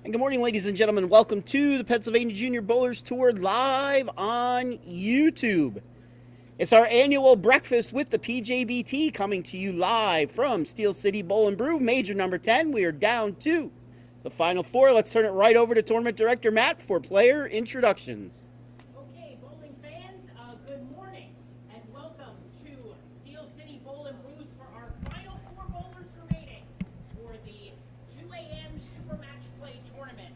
And good morning, ladies and gentlemen. Welcome to the Pennsylvania Junior Bowlers Tour live on YouTube. It's our annual breakfast with the PJBT coming to you live from Steel City Bowl Brew, major number 10. We are down to the final four. Let's turn it right over to Tournament Director Matt for player introductions. Okay, bowling fans, good morning and welcome to Steel City Bowl Brews for our final four bowlers remaining for the 2 a.m. Super Match Play Tournament.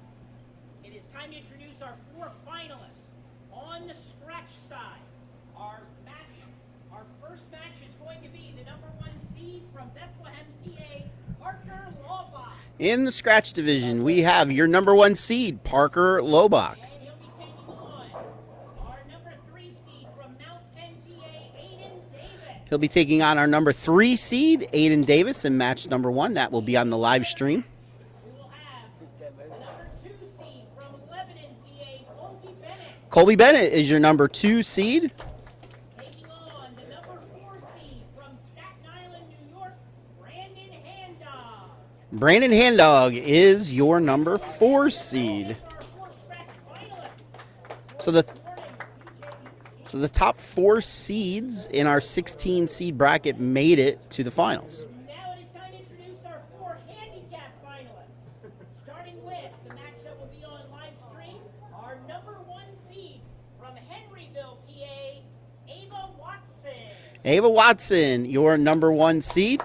It is time to introduce our four finalists. On the scratch side, our first match is going to be the number 1 seed from Bethlehem, PA, Parker Lobach. In the scratch division, we have your number 1 seed, Parker Lobach. And he'll be taking on our number 3 seed from Mount Penn, PA, Aiden Davis. He'll be taking on our number 3 seed, Aiden Davis, in match number 1. That will be on the live stream. We will have the number 2 seed from Lebanon, PA, Colby Bennett. Colby Bennett is your number 2 seed. Taking on the number 4 seed from Staten Island, New York, Brandon Handog. Brandon Handog is your number 4 seed. Our four scratch finalists. So the top 4 seeds in our 16 seed bracket made it to the finals. Now it is time to introduce our 4 handicap finalists. Starting with the match that will be on live stream, our number 1 seed from Henryville, PA, Ava Watson. Ava Watson, your number 1 seed.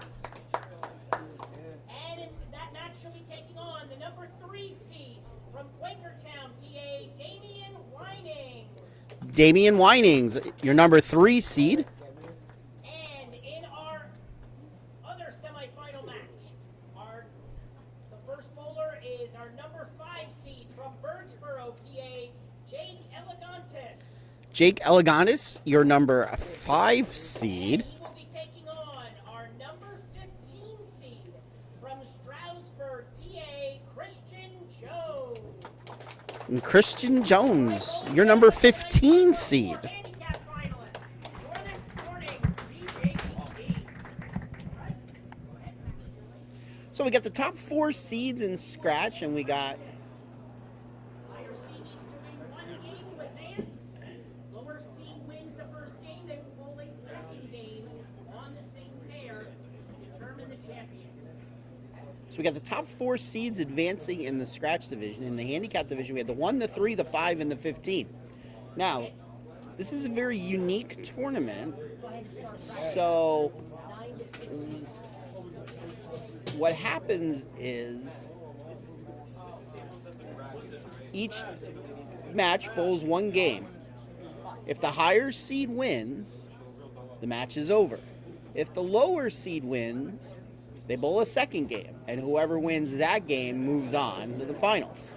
And in that match, she'll be taking on the number 3 seed from Quakertown, PA, Damian Wining. Damian Winings, your number 3 seed. And in our other semifinal match, the first bowler is our number 5 seed from Birdsboro, PA, Jake Elegantis. Jake Elegantis, your number 5 seed. He will be taking on our number 15 seed from Stroudsburg, PA, Christian Jones. And Christian Jones, your number 15 seed. Handicap finalist for this morning's PJBT. So we got the top 4 seeds in scratch, and we got Higher seed needs to win 1 game to advance. Lower seed wins the first game. They will bowl a second game on the same pair to determine the champion. So we got the top 4 seeds advancing in the scratch division. In the handicap division, we had the 1, the 3, the 5, and the 15. Now, this is a very unique tournament. So what happens is each match bowls 1 game. If the higher seed wins, the match is over. If the lower seed wins, they bowl a second game, and whoever wins that game moves on to the finals.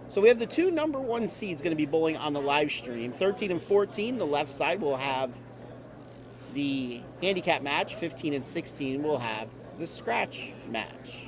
So we have the 2 number 1 seeds going to be bowling on the live stream. 13 and 14, the left side will have the handicap match. 15 and 16 will have the scratch match.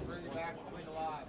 Bring it back between the lines.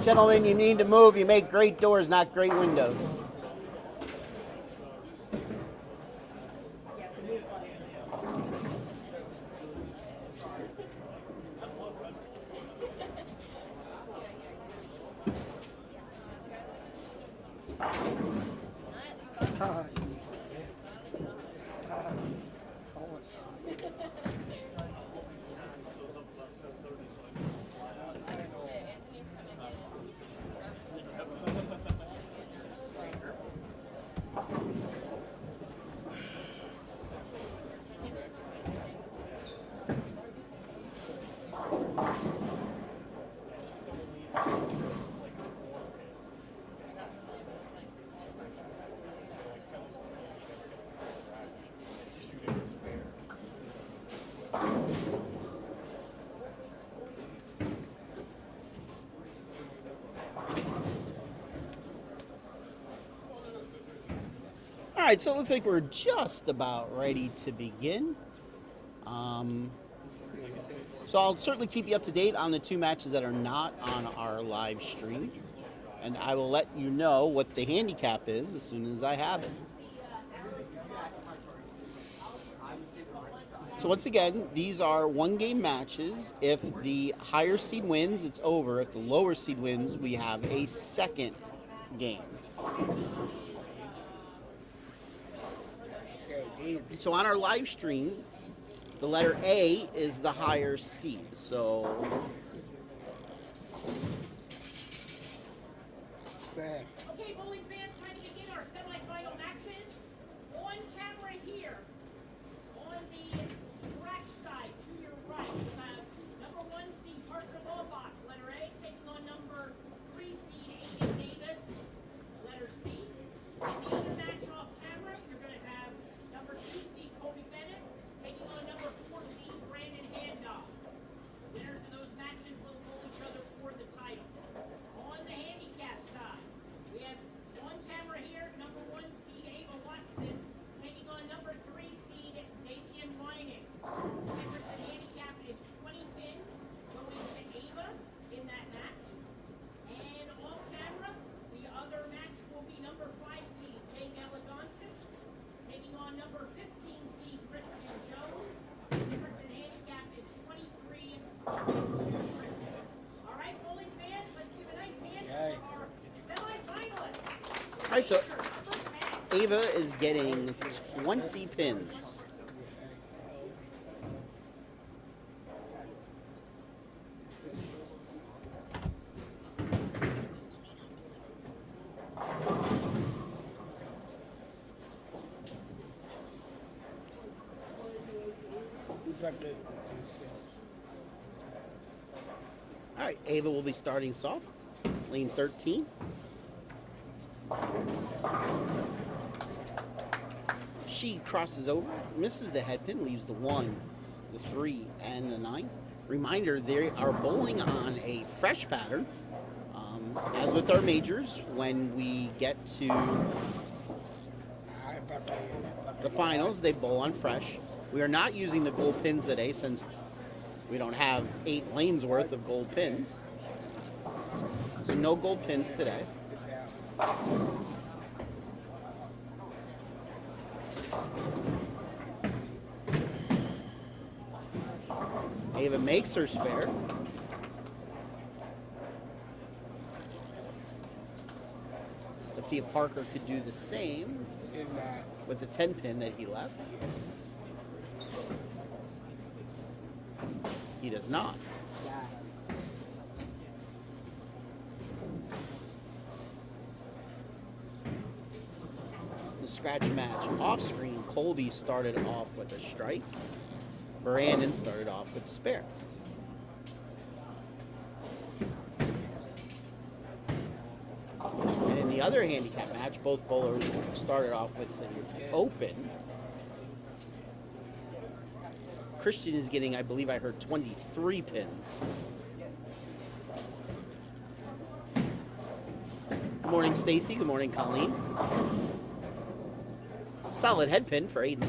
Gentlemen, you need to move. You make great doors, not great windows. All right, so it looks like we're just about ready to begin. So I'll certainly keep you up to date on the two matches that are not on our live stream. And I will let you know what the handicap is as soon as I have it. So once again, these are one-game matches. If the higher seed wins, it's over. If the lower seed wins, we have a second game. So on our live stream, the letter A is the higher seed. So Okay, bowling fans, trying to begin our semifinal matches. On camera here, on the scratch side to your right, we have number 1 seed Parker Laubach, letter A, taking on number 3 seed Aiden Davis, letter C. In the other match off camera, you're going to have number 2 seed Kobe Bennett, taking on number 4 seed Brandon Handoff. Winners of those matches will bowl each other for the title. On the handicap side, we have on camera here, number 1 seed Ava Watson, taking on number 3 seed Davian Winings. The difference in handicap is 20 pins going to Ava in that match. And off camera, the other match will be number 5 seed Jake Elegantis, taking on number 15 seed Christian Jones. The difference in handicap is 23 going to Christian. All right, bowling fans, let's give a nice hand for our semifinalists. all right, so Ava is getting 20 pins. All right, Ava will be starting soft, lane 13. She crosses over, misses the head pin, leaves the 1, the 3, and the 9. Reminder, they are bowling on a fresh pattern. As with our majors, when we get to the finals, they bowl on fresh. We are not using the gold pins today since We don't have 8 lanes worth of gold pins. So no gold pins today. Ava makes her spare. Let's see if Parker could do the same with the 10 pin that he left. He does not. The scratch match off screen, Colby started off with a strike. Brandon started off with a spare. And in the other handicap match, both bowlers started off with an open. Christian is getting, I believe I heard, 23 pins. Good morning, Stacy. Good morning, Colleen. Solid head pin for Aiden.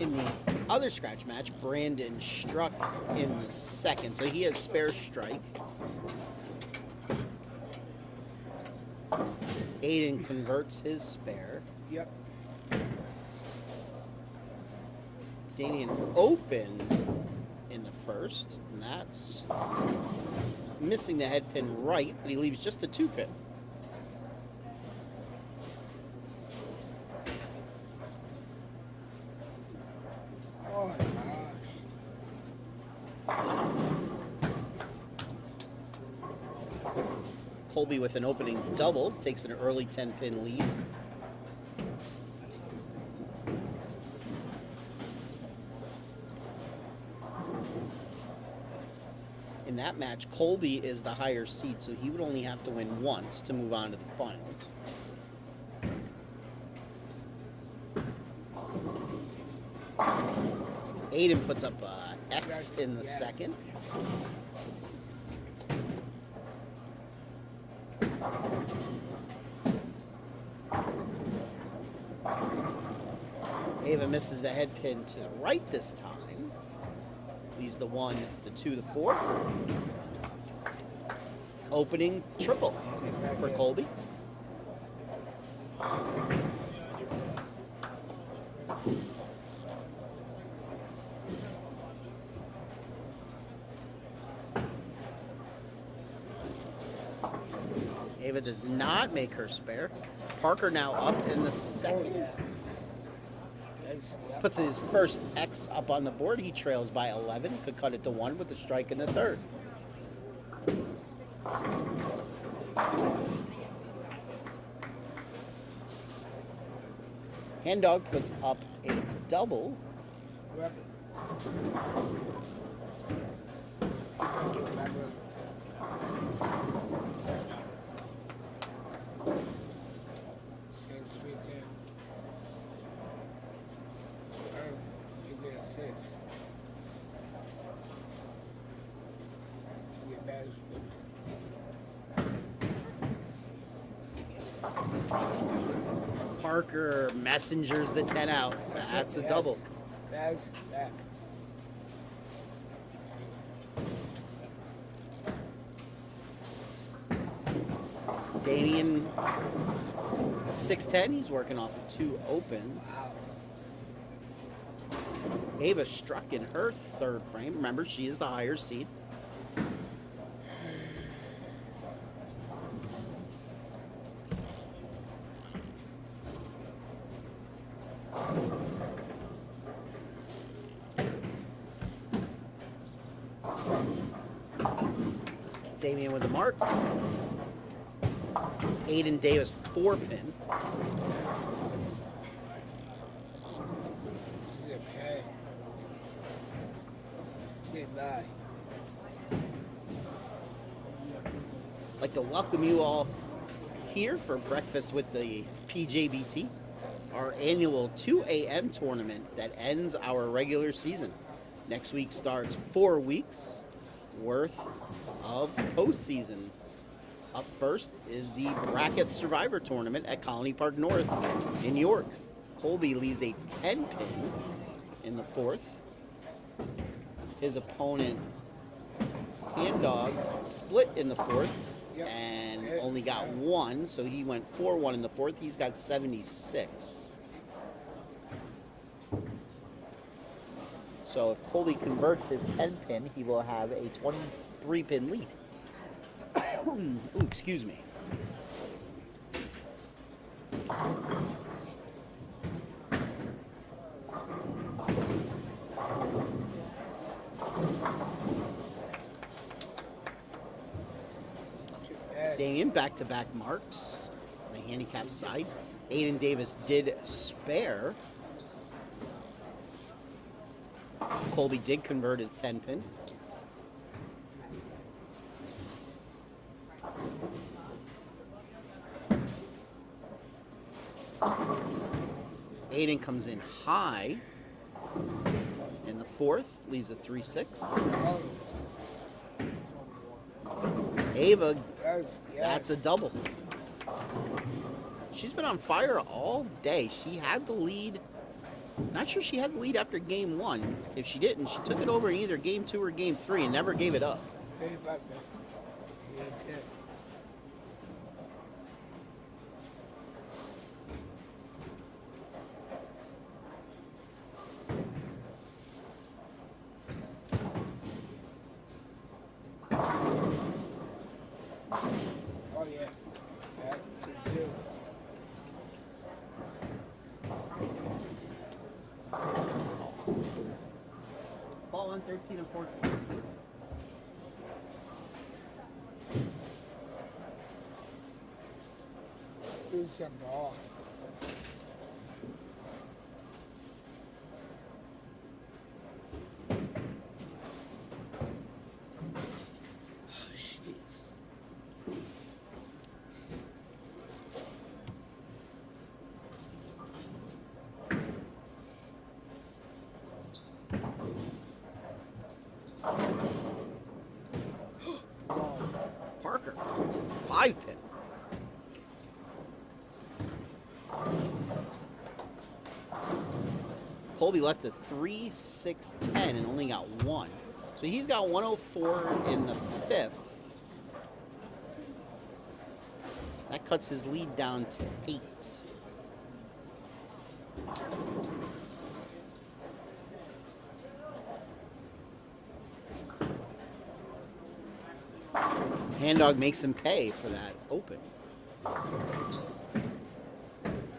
In the other scratch match, Brandon struck in the second, so he has spare strike. Aiden converts his spare. Yep. Damian open in the first, and that's missing the head pin right, but he leaves just the 2 pin. Oh my gosh. Colby with an opening double takes an early 10 pin lead. In that match, Colby is the higher seed, so he would only have to win once to move on to the finals. Aiden puts up X in the second. Ava misses the head pin to the right this time. Leaves the 1, the 2, the 4. Opening triple for Colby. Ava does not make her spare. Parker now up in the second. Puts his first X up on the board. He trails by 11. Could cut it to 1 with a strike in the third. Hand Dog puts up a double. Parker messengers the 10 out. That's a double. That's that. Damian 6-10. He's working off of 2 open. Wow. Ava struck in her third frame. Remember, she is the higher seed. Damian with the mark. Aiden Davis 4 pin. Zip, hey. Zip, lie. I'd like to welcome you all here for breakfast with the PJBT, our annual 2 a.m. tournament that ends our regular season. Next week starts 4 weeks worth of postseason. Up first is the Bracket Survivor Tournament at Colony Park North in York. Colby leaves a 10-pin in the fourth. His opponent, Hand Dog, split in the fourth and only got 1, so he went 4-1 in the fourth. He's got 76. So if Colby converts his 10-pin, he will have a 23-pin lead. Ooh, excuse me. Damian back-to-back marks on the handicap side. Aiden Davis did spare. Colby did convert his 10-pin. Aiden comes in high in the fourth, leaves a 3-6. Ava, that's a double. She's been on fire all day. She had the lead. Not sure she had the lead after game 1. If she didn't, she took it over in either game 2 or game 3 and never gave it up. Ball on 13 and 14. It's a ball. Parker, 5-pin. Colby left a 3-6-10 and only got 1. So he's got 104 in the fifth. That cuts his lead down to 8. Hand Dog makes him pay for that open.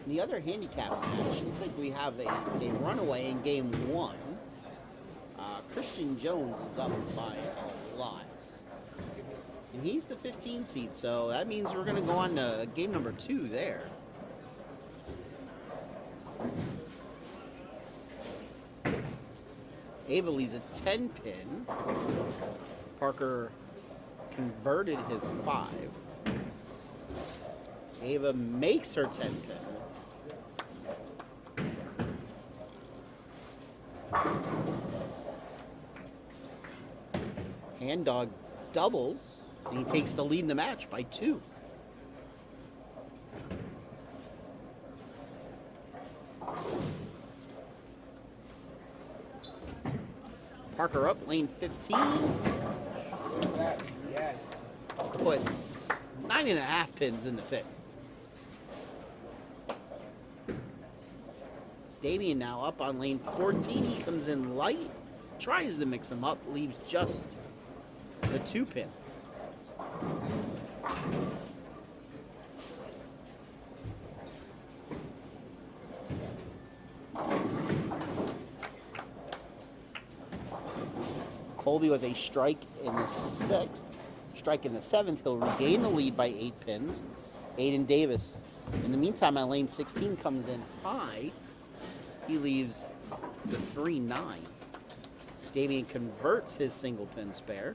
In the other handicap match, looks like we have a runaway in game 1. Christian Jones is up by a lot. And he's the 15 seed, so that means we're going to go on to game number 2 there. Ava leaves a 10-pin. Parker converted his 5. Ava makes her 10-pin. Hand Dog doubles, and he takes the lead in the match by 2. Parker up, lane 15. Yes. Puts 9.5 pins in the pit. Damian now up on lane 14. He comes in light, tries to mix him up, leaves just the 2-pin. Colby with a strike in the 6th. Strike in the 7th. He'll regain the lead by 8 pins. Aiden Davis. In the meantime, on lane 16 comes in high. He leaves the 3-9. Damian converts his single pin spare.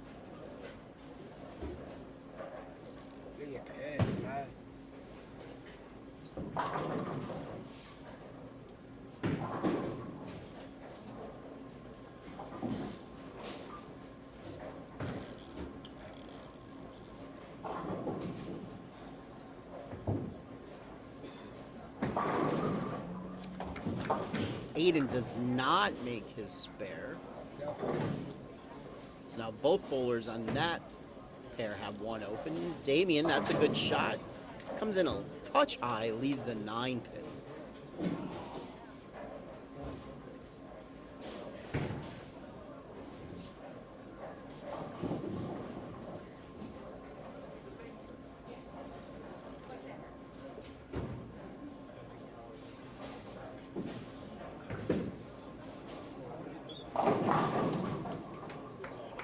Aiden does not make his spare. So now both bowlers on that pair have one open. Damien, that's a good shot. Comes in a touch high, leaves the 9 pin.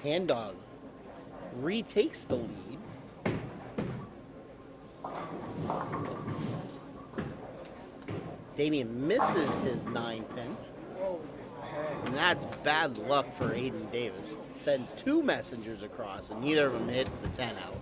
Hand Dog retakes the lead. Damien misses his 9 pin. And that's bad luck for Aiden Davis. Sends 2 messengers across, and neither of them hit the 10 out.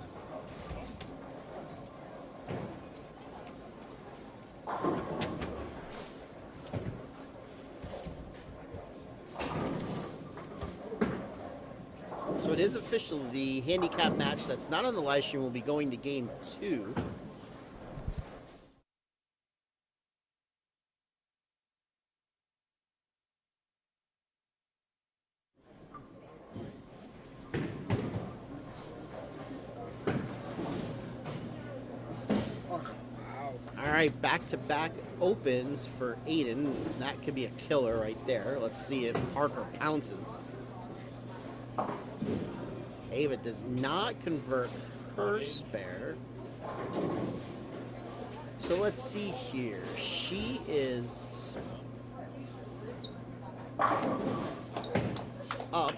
So it is official. The handicap match that's not on the live stream will be going to game 2. All right, back-to-back opens for Aiden. That could be a killer right there. Let's see if Parker pounces. Ava does not convert her spare. So let's see here. She is up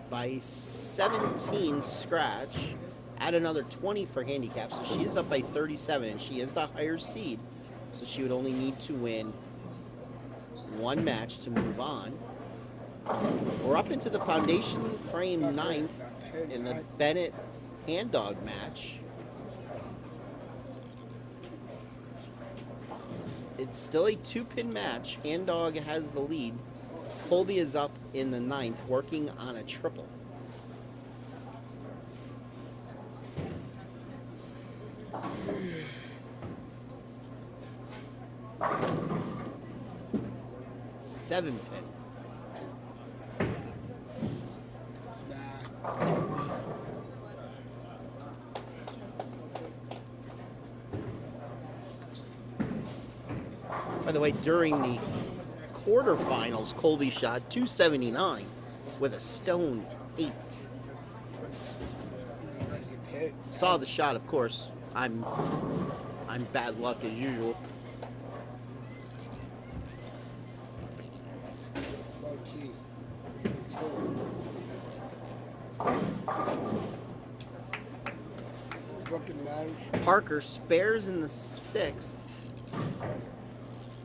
by 17 scratch. Add another 20 for handicap. So she is up by 37, and she is the higher seed. So she would only need to win 1 match to move on. We're up into the foundation frame 9th in the Bennett Hand Dog match. It's still a 2-pin match. Hand Dog has the lead. Colby is up in the 9th, working on a triple. Seven pin. By the way, during the quarterfinals, Colby shot 279 with a stone 8. Saw the shot, of course. I'm bad luck as usual. Parker spares in the 6th.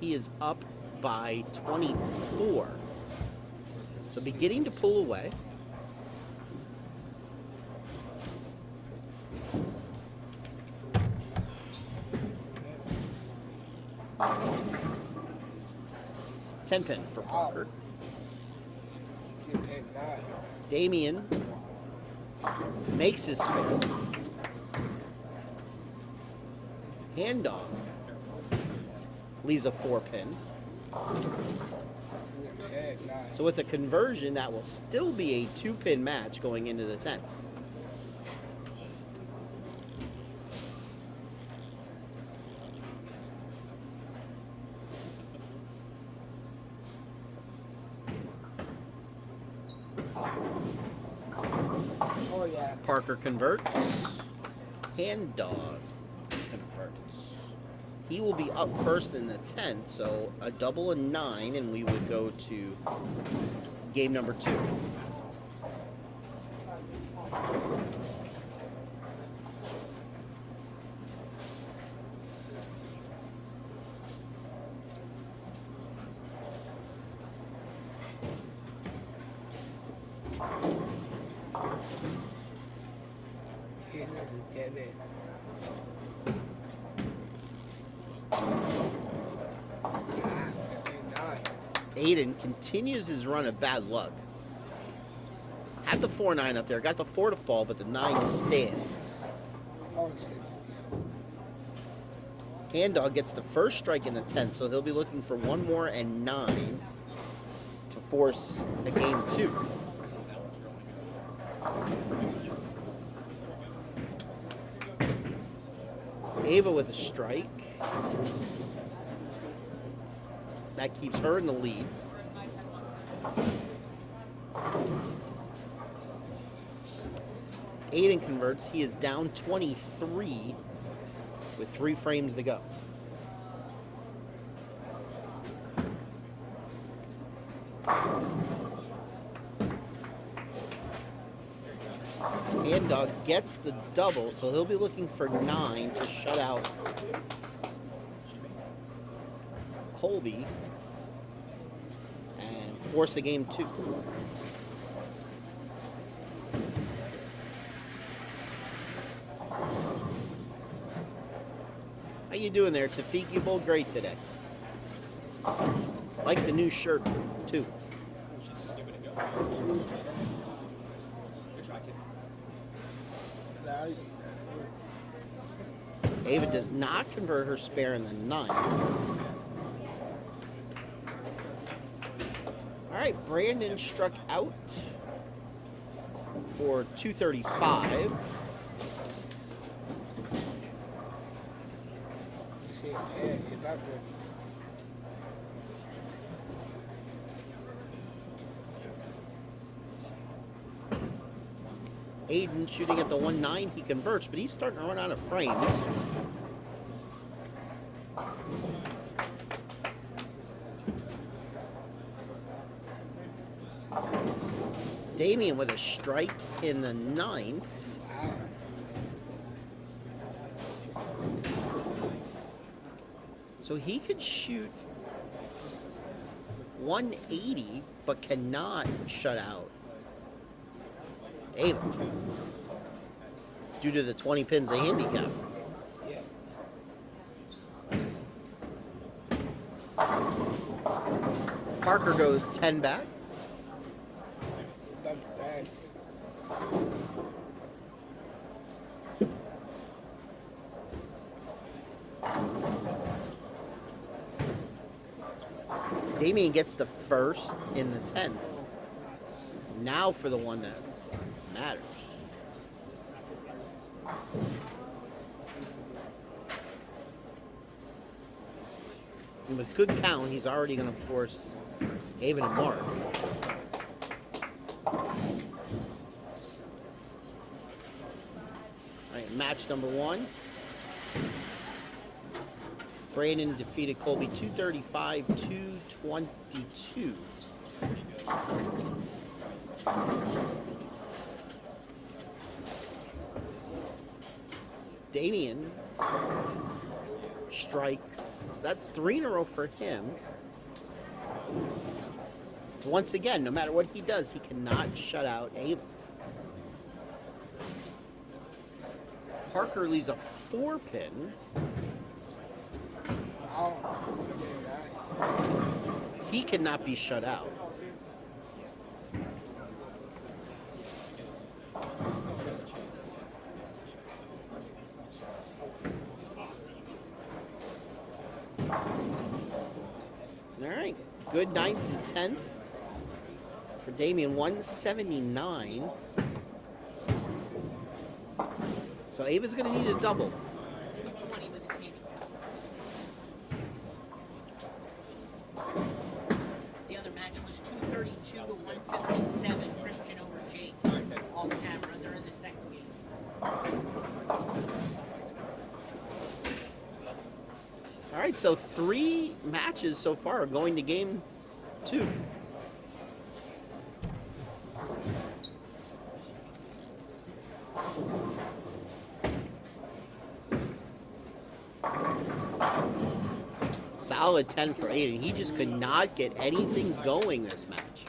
He is up by 24. So beginning to pull away. Ten pin for Parker. Damien makes his spare. Hand Dog leaves a 4-pin. So with a conversion, that will still be a 2-pin match going into the 10th. Oh, yeah. Parker converts. Hand Dog converts. He will be up first in the 10th, so a double and 9, and we would go to game number 2. Aiden continues his run of bad luck. Had the 4-9 up there, got the 4 to fall, but the 9 stands. Oh, shit. Hand Dog gets the first strike in the 10th, so he'll be looking for one more and 9 to force a game 2. Ava with a strike. That keeps her in the lead. Aiden converts. He is down 23 with 3 frames to go. Hand Dog gets the double, so he'll be looking for 9 to shut out Colby and force a game 2. How you doing there, Tafiki? You bowled great today. Like the new shirt, too. Ava does not convert her spare in the 9th. All right, Brandon struck out for 235. Shit, yeah, you're about to. Aiden shooting at the 1-9, he converts, but he's starting to run out of frames. Damien with a strike in the 9th. So he could shoot 180, but cannot shut out Ava due to the 20 pins of handicap. Yeah. Parker goes 10 back. That's Damien gets the first in the 10th. Now for the one that matters. And with good count, he's already going to force Ava to mark. All right, match number 1. Brandon defeated Colby 235-222. Damien strikes. That's 3 in a row for him. Once again, no matter what he does, he cannot shut out Ava. Parker leaves a 4-pin. He cannot be shut out. All right, good 9th and 10th for Damien, 179. So Ava's going to need a double. 220 with his handicap. The other match was 232 to 157. Christian over Jake. Off camera. They're in the second game. All right, so 3 matches so far are going to game 2. Solid 10 for Aiden. He just could not get anything going this match.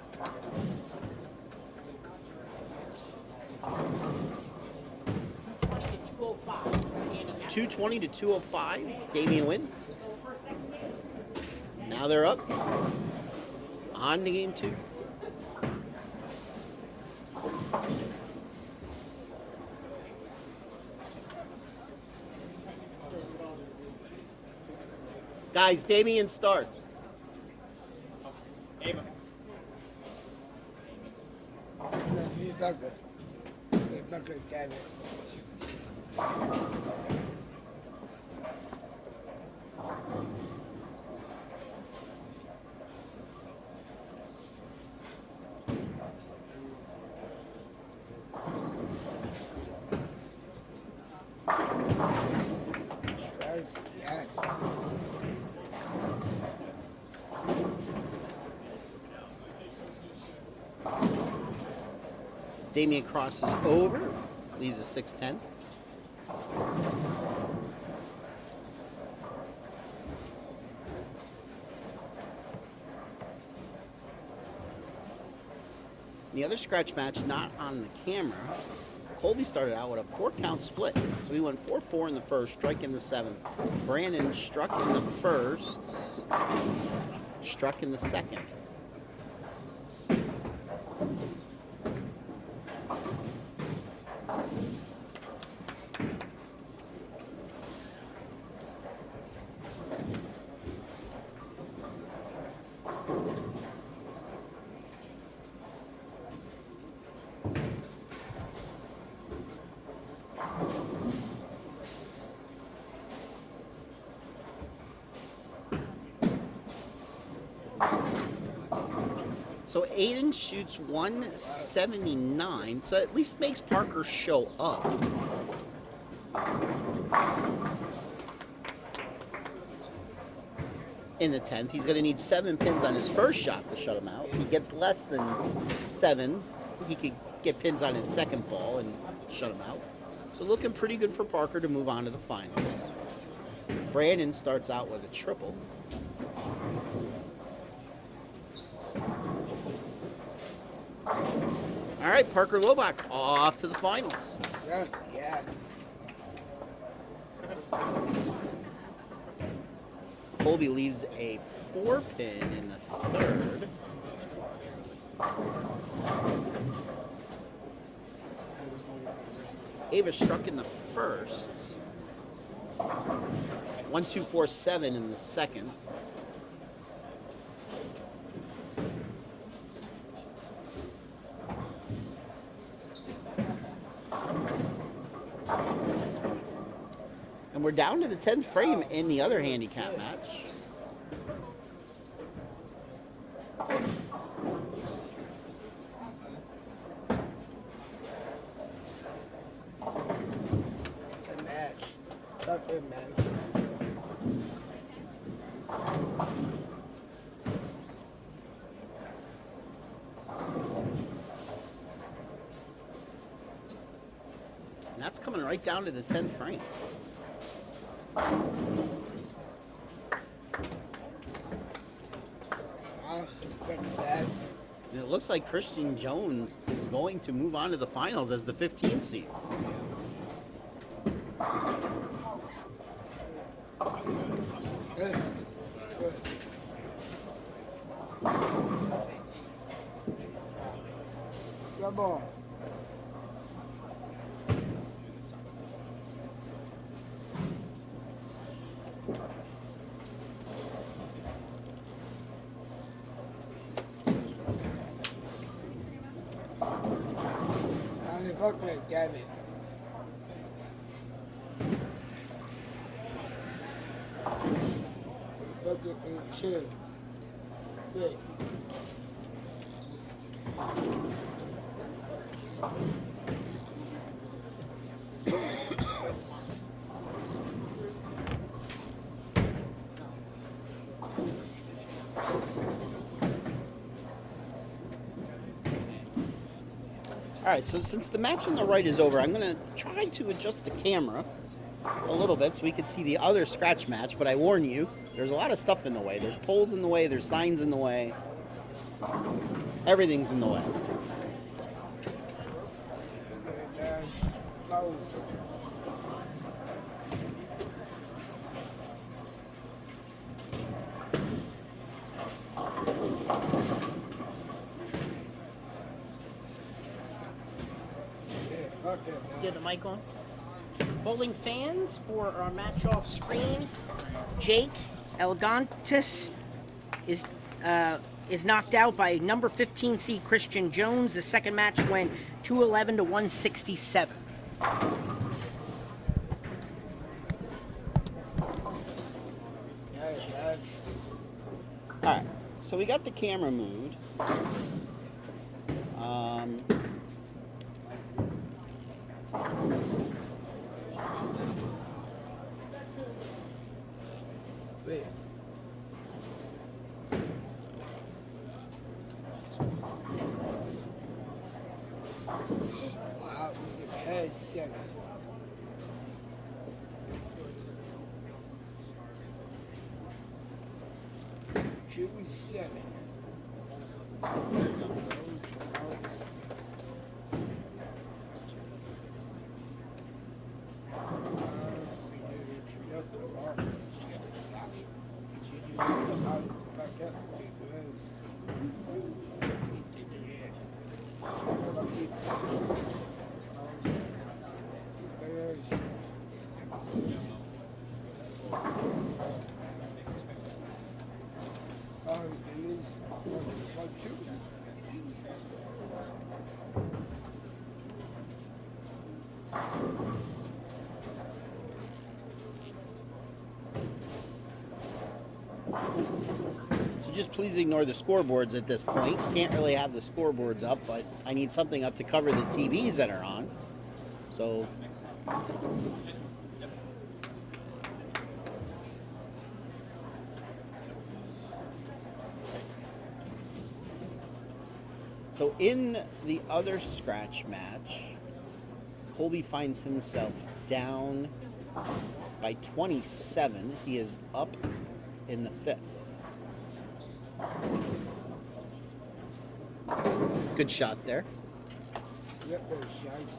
$220 to $205. Damien wins. Now they're up. on to game 2. Guys, Damien starts. Ava. He's not good. He's not good, damn it. Yes. Damien crosses over, leaves a 6-10. The other scratch match not on the camera, Colby started out with a 4-count split. So he went 4-4 in the first, strike in the 7th. Brandon struck in the first, struck in the second. So Aiden shoots 179, so at least makes Parker show up. In the 10th, he's going to need 7 pins on his first shot to shut him out. If he gets less than 7, he could get pins on his second ball and shut him out. So looking pretty good for Parker to move on to the finals. Brandon starts out with a triple. All right, Parker Lobach off to the finals. Yes. Colby leaves a 4-pin in the 3rd. Ava struck in the 1st. 1-2-4-7 in the 2nd. And we're down to the 10th frame in the other handicap match. Good match. Not good match. And that's coming right down to the 10th frame. Good match. And it looks like Christian Jones is going to move on to the finals as the 15th seed. Good. Good. Come on. Okay, damn it. Bucket and chill. Good. All right, so since the match on the right is over, I'm going to try to adjust the camera a little bit so we can see the other scratch match, but I warn you, there's a lot of stuff in the way. There's poles in the way, there's signs in the way. Everything's in the way. Get the mic on. Bowling fans for our match off screen. Jake Elegantis is knocked out by number 15 seed Christian Jones. The second match went 211 to 167. All right, so we got the camera moved. Wait. Wow, we can pass 7. Should be 7. So just please ignore the scoreboards at this point. Can't really have the scoreboards up, but I need something up to cover the TVs that are on. So in the other scratch match, Colby finds himself down by 27. He is up in the 5th. Good shot there. Yep, those shots.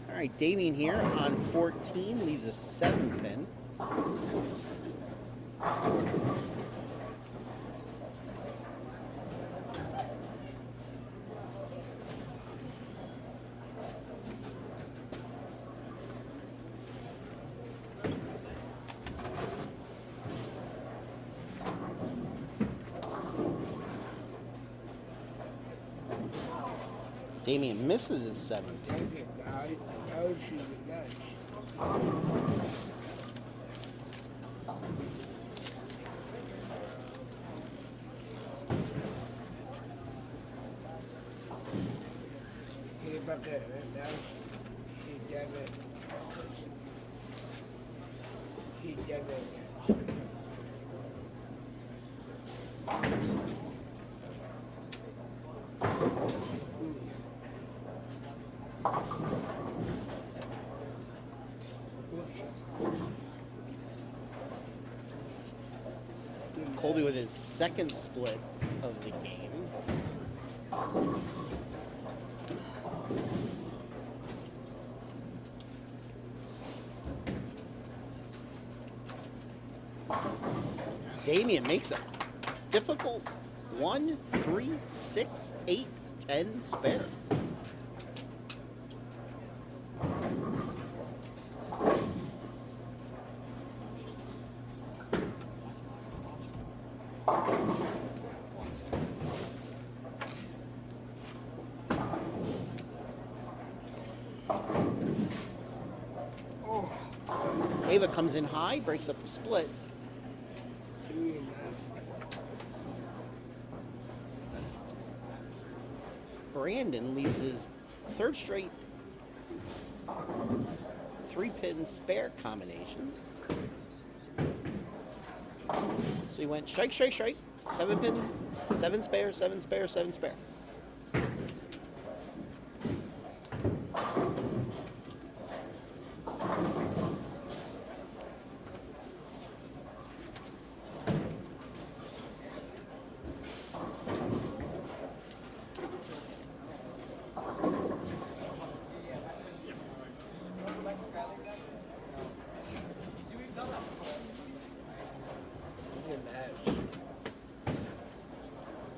All right, Damien here on 14 leaves a 7 pin. Damien misses his 7 pin. That's it, guy. How should you match? Hey, about that, right now. He done it. He done it. Colby with his second split of the game. Damien makes a difficult 1, 3, 6, 8, 10 spare. Ava comes in high, breaks up the split. Brandon leaves his third straight 3-pin spare combination. So he went strike, strike, strike, 7 pin, 7 spare, 7 spare, 7 spare.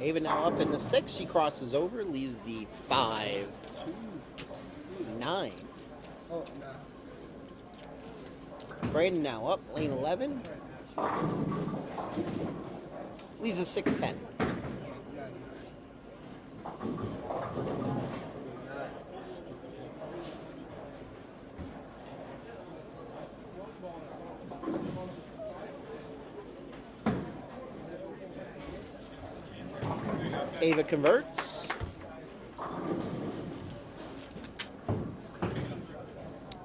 Ava now up in the 6. She crosses over, leaves the 5, 9. Oh, no. Brandon now up, lane 11. Leaves a 6-10. Ava converts.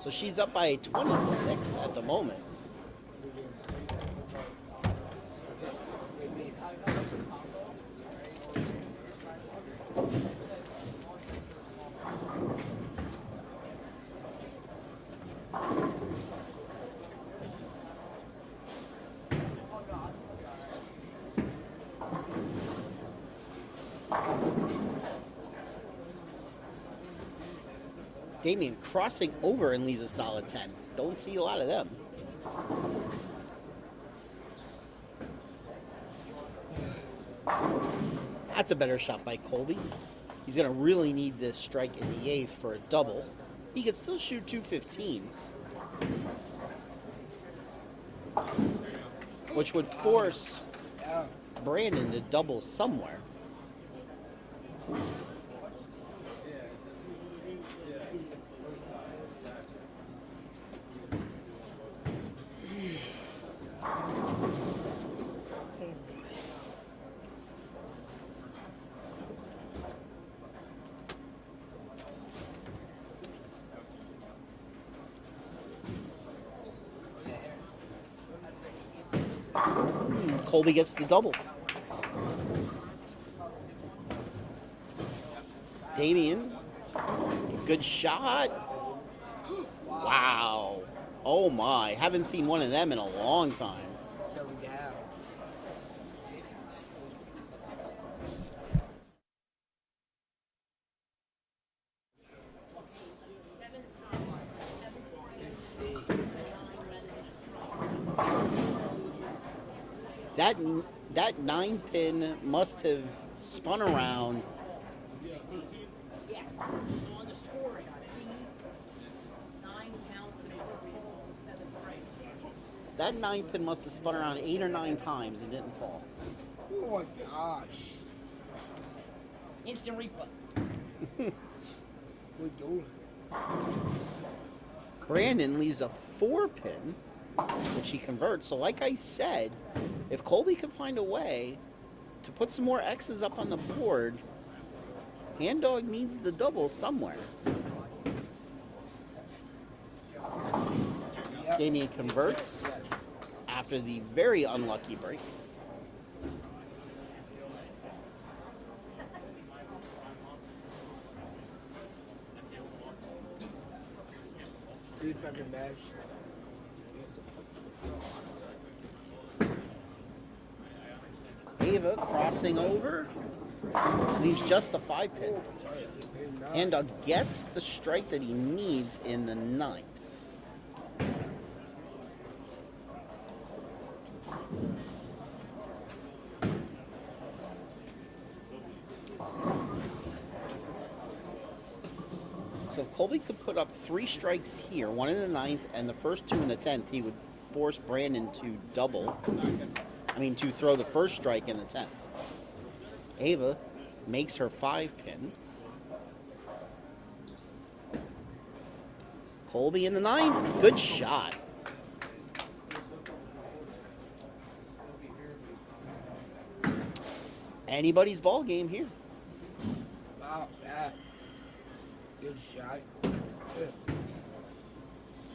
So she's up by 26 at the moment. Damien crossing over and leaves a solid 10. Don't see a lot of them. That's a better shot by Colby. He's going to really need this strike in the 8th for a double. He could still shoot 215, which would force Brandon to double somewhere. Colby gets the double. Damien, good shot. Wow. Oh my, haven't seen one of them in a long time. So down. Let's see. That 9-pin must have spun around. Yeah. So on the scoring, C, 9 counts and a 7th right. That 9-pin must have spun around 8 or 9 times and didn't fall. Oh my gosh. Instant replay. We're doing. Brandon leaves a 4-pin, which he converts. So like I said, if Colby could find a way to put some more X's up on the board, Hand Dog needs the double somewhere. Yep. Damien converts after the very unlucky break. Dude, fucking match. Ava crossing over, leaves just a 5-pin. Hand Dog gets the strike that he needs in the 9th. So if Colby could put up 3 strikes here, one in the 9th and the first 2 in the 10th, he would force Brandon to to throw the first strike in the 10th. Ava makes her 5-pin. Colby in the 9th. Good shot. Anybody's ball game here. Wow, that's good shot.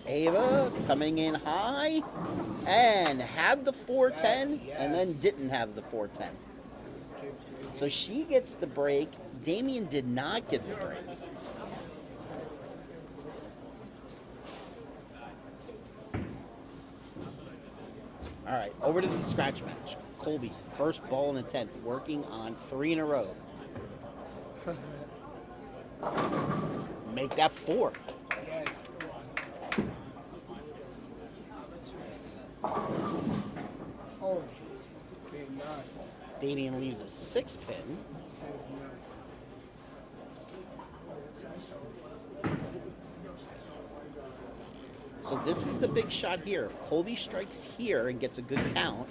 Ava coming in high and had the 410 and then didn't have the 410. So she gets the break. Damien did not get the break. All right, over to the scratch match. Colby, first ball in the 10th, working on 3 in a row. Make that 4. Yes. Oh, shit. Big nine. Damien leaves a 6 pin. So this is the big shot here. If Colby strikes here and gets a good count,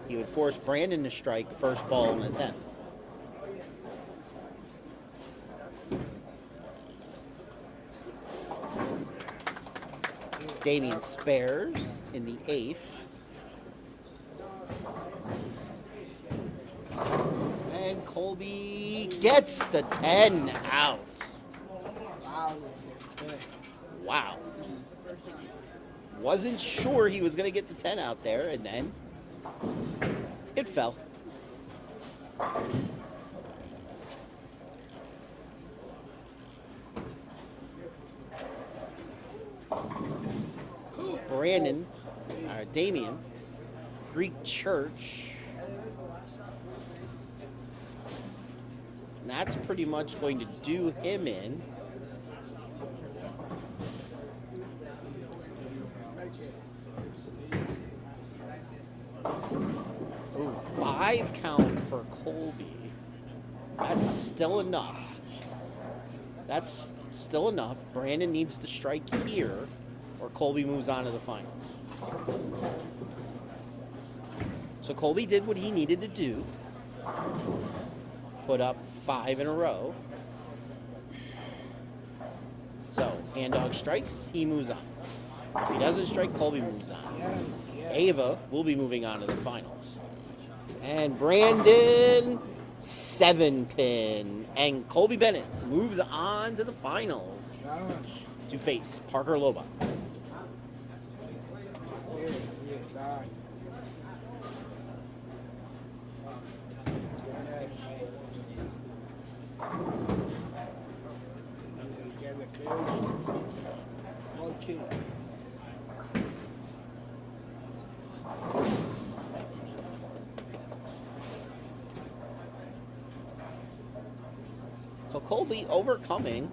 he would force Brandon to strike first ball in the 10th. Damien spares in the 8th. And Colby gets the 10 out. Wow. Wasn't sure he was going to get the 10 out there, and then it fell. Brandon, Damien, Greek Church. And that's pretty much going to do him in. Ooh, 5 count for Colby. That's still enough. That's still enough. Brandon needs to strike here, or Colby moves on to the finals. So Colby did what he needed to do. Put up 5 in a row. So, hand dog strikes, he moves on. If he doesn't strike, Colby moves on. Ava will be moving on to the finals. And Brandon, 7 pin. And Colby Bennett moves on to the finals to face Parker Loba. So Colby overcoming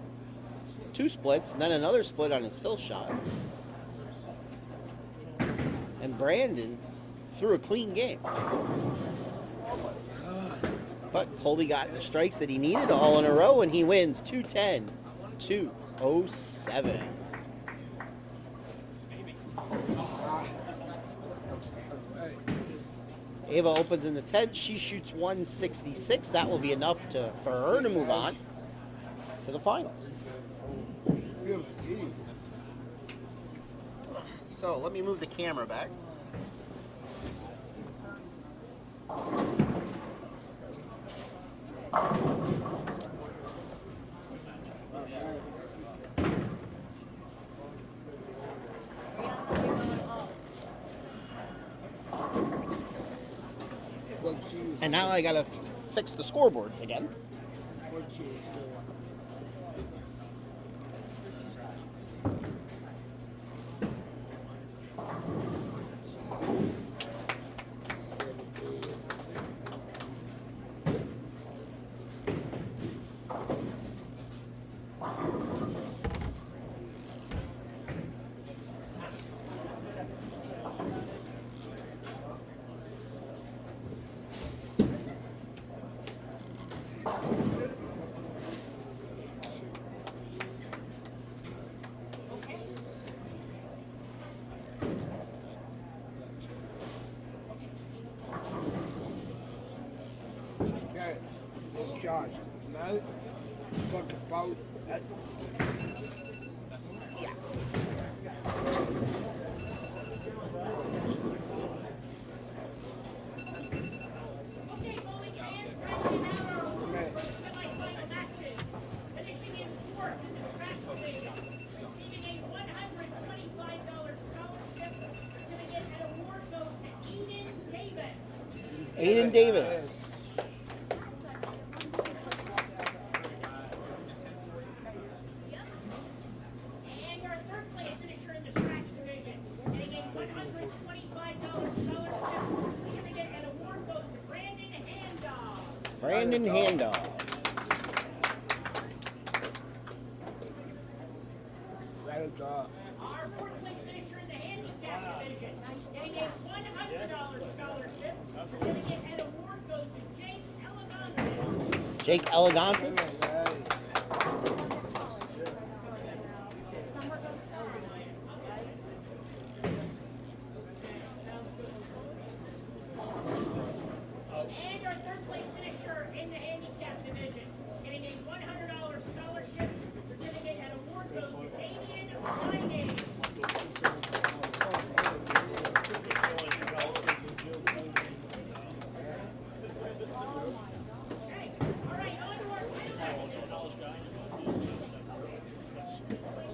2 splits, and then another split on his fill shot. And Brandon threw a clean game. But Colby got the strikes that he needed all in a row, and he wins 210, 207. Ava opens in the 10th. She shoots 166. That will be enough for her to move on to the finals. So let me move the camera back. And now I gotta fix the scoreboards again. Shots. No. What about that? Yeah. Okay, bowling fans, time to have our semi-final matches. Finishing in 4th in the scratch division, receiving a $125 scholarship. Certificate and award goes to Eden Davis. Aiden Davis. And our 3rd place finisher in the scratch division, getting a $125 scholarship. Certificate and award goes to Brandon Handog. Brandon Handog. Well done. Our 4th place finisher in the handicap. handicap division. Getting a $100 scholarship. Certificate and award goes to Jake Elegante. Jake Elegante. And our third place finisher in the handicap division. Getting a $100 scholarship. Certificate and award goes to Damien Riney. Okay, all right, on to our final.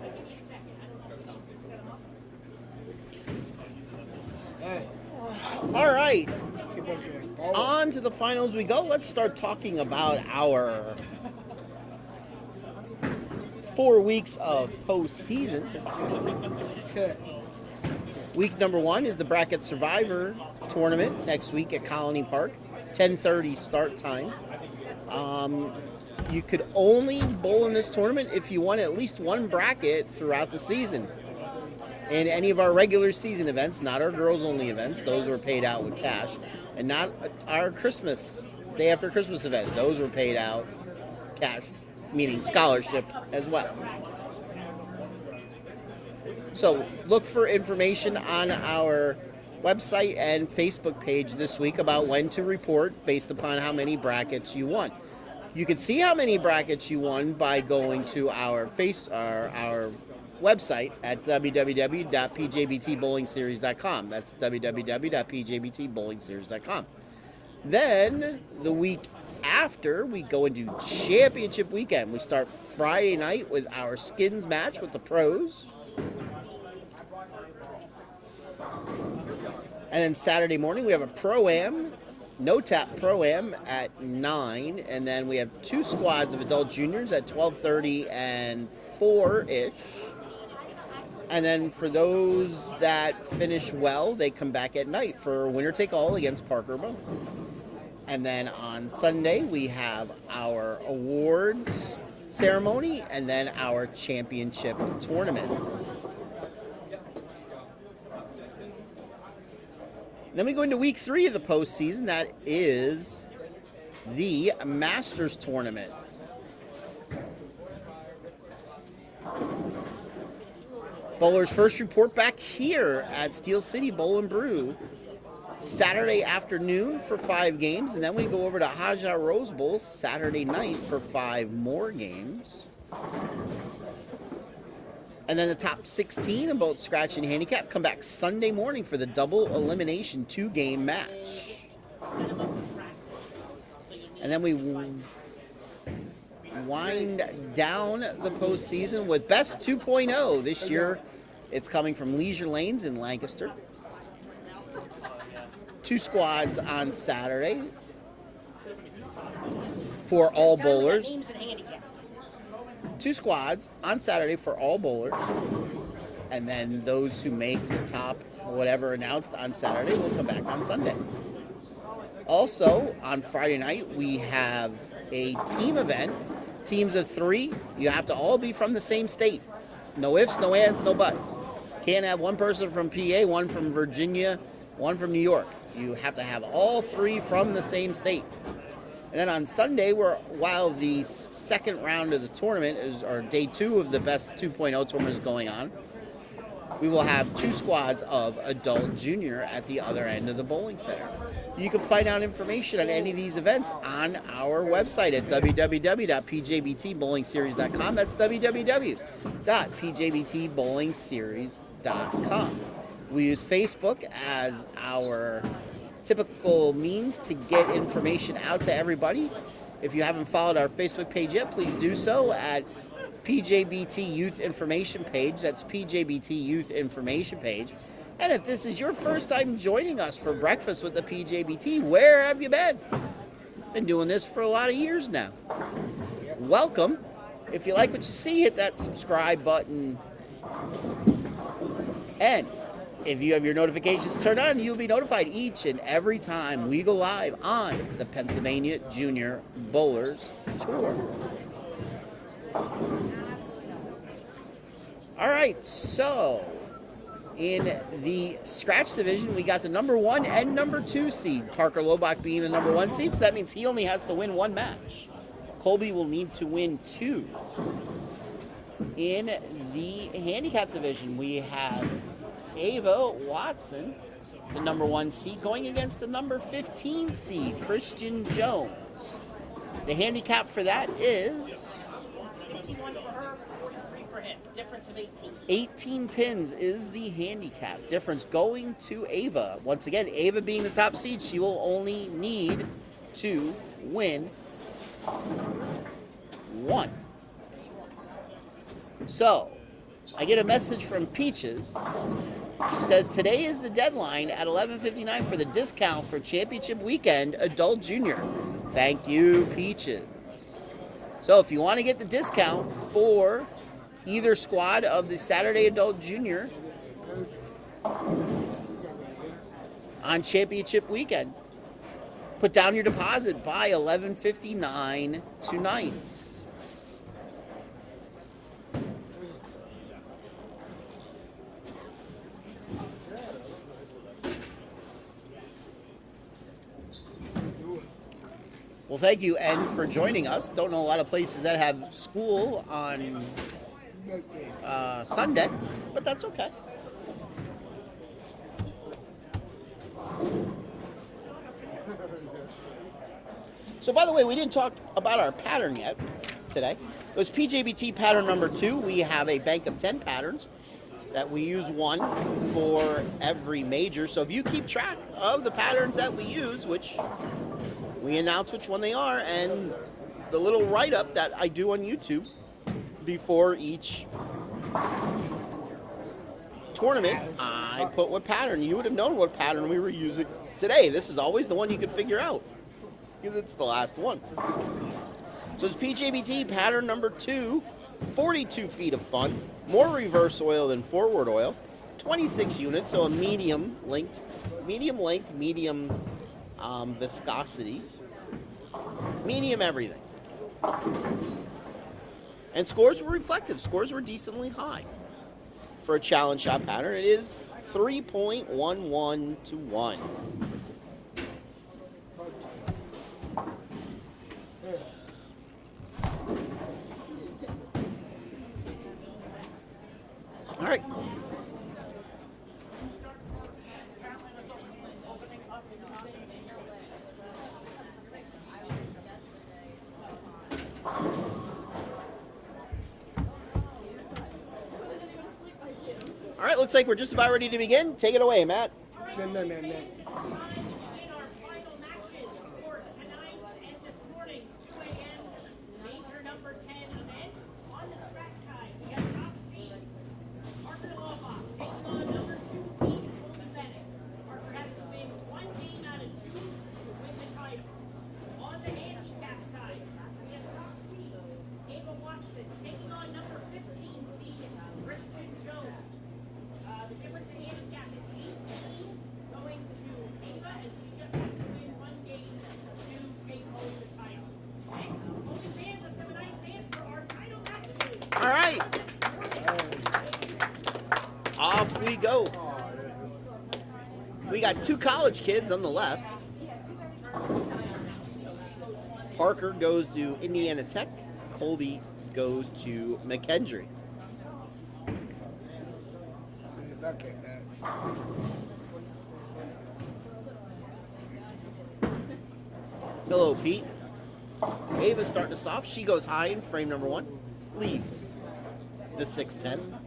Give me a second. I don't know if he's gonna set him up. Hey, All right. keep on going. Forward. On to the finals we go. Let's start talking about our 4 weeks of postseason. Okay. Week number 1 is the Bracket Survivor Tournament next week at Colony Park, 10:30 start time. You could only bowl in this tournament if you won at least one bracket throughout the season. In any of our regular season events, not our girls-only events, those were paid out with cash, and not our Christmas, day after Christmas event, those were paid out cash, meaning scholarship as well. So look for information on our website and Facebook page this week about when to report based upon how many brackets you won. You can see how many brackets you won by going to our website at www.pjbtbowlingseries.com. That's www.pjbtbowlingseries.com. Then the week after, we go into championship weekend. We start Friday night with our skins match with the pros. And then Saturday morning, we have a Pro-Am, no-tap Pro-Am at 9. And then we have 2 squads of adult juniors at 12:30 and 4-ish. And then for those that finish well, they come back at night for winner-take-all against Parker Bow. And then on Sunday, we have our awards ceremony and then our championship tournament. Then we go into week 3 of the postseason. That is the Masters Tournament. Bowlers first report back here at Steel City Bowl Brew Saturday afternoon for 5 games, and then we go over to Haja Rose Bowl Saturday night for 5 more games. And then the top 16 in both scratch and handicap come back Sunday morning for the double elimination 2-game match. And then we wind down the postseason with Best 2.0. This year, it's coming from Leisure Lanes in Lancaster. 2 squads on Saturday for all bowlers. 2 squads on Saturday for all bowlers. And then those who make the top whatever announced on Saturday will come back on Sunday. Also, on Friday night, we have a team event. Teams of 3. You have to all be from the same state. No ifs, no ands, no buts. Can't have one person from PA, one from Virginia, one from New York. You have to have all 3 from the same state. And then on Sunday, while the second round of the tournament or day 2 of the Best 2.0 tournament is going on, we will have 2 squads of adult junior at the other end of the bowling center. You can find out information on any of these events on our website at www.pjbtbowlingseries.com. That's www.pjbtbowlingseries.com. We use Facebook as our typical means to get information out to everybody. If you haven't followed our Facebook page yet, please do so at PJBT Youth Information Page. That's PJBT Youth Information Page. And if this is your first time joining us for breakfast with the PJBT, where have you been? Been doing this for a lot of years now. Welcome. If you like what you see, hit that subscribe button. And if you have your notifications turned on, you'll be notified each and every time we go live on the Pennsylvania Junior Bowlers Tour. All right, so In the scratch division, we got the number 1 and number 2 seed. Parker Lobach being the number 1 seed, so that means he only has to win 1 match. Colby will need to win 2. In the handicap division, we have Ava Watson, the number 1 seed, going against the number 15 seed, Christian Jones. The handicap for that is 61 for her, 43 for him. Difference of 18. 18 pins is the handicap. Difference going to Ava. Once again, Ava being the top seed, she will only need to win 1. So, I get a message from Peaches. She says, today is the deadline at 11:59 for the discount for championship weekend, adult junior. Thank you, Peaches. So if you want to get the discount for either squad of the Saturday adult junior on championship weekend, put down your deposit by 11:59 tonight. Well, thank you, N, for joining us. Don't know a lot of places that have school on Sunday, but that's okay. So, by the way, we didn't talk about our pattern yet today. It was PJBT pattern number 2. We have a bank of 10 patterns that we use 1 for every major. So if you keep track of the patterns that we use, which we announce which one they are, and the little write-up that I do on YouTube before each tournament, I put what pattern. You would have known what pattern we were using today. This is always the one you could figure out, because it's the last one. So it's PJBT pattern number 2, 42 feet of fun, more reverse oil than forward oil, 26 units, so a medium length, medium viscosity, medium everything. And scores were reflective. Scores were decently high. For a challenge shot pattern, it is 3.11 to 1. All right. All right, looks like we're just about ready to begin. Take it away, Matt. No. In our final matches for tonight and this morning's 2 a.m. major number 10 event. On the scratch side, we have top seed Parker Lobach taking on number 2 seed Colby Bennett. Parker has to win 1 game out of 2 to win the title. On the handicap side, we have top seed Ava Watson taking on number 15 seed Christian Jones. The difference in handicap is 18 going to Ava, and she just has to win 1 game to take home the title. Okay? Colby fans, let's have a nice hand for our title matches. All right. Off we go. We got 2 college kids on the left. Parker goes to Indiana Tech. Colby goes to McKendree. Hello, Pete. Ava's starting us off. She goes high in frame number 1. Leaves the 610.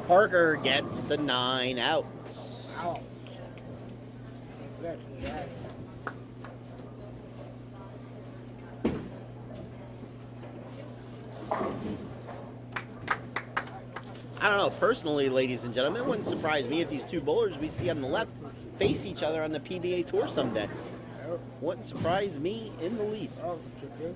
Parker gets the 9 out. Ouch. Exactly, yes. I don't know, personally, ladies and gentlemen, it wouldn't surprise me if these 2 bowlers we see on the left face each other on the PBA Tour someday. Wouldn't surprise me in the least. Oh, should do.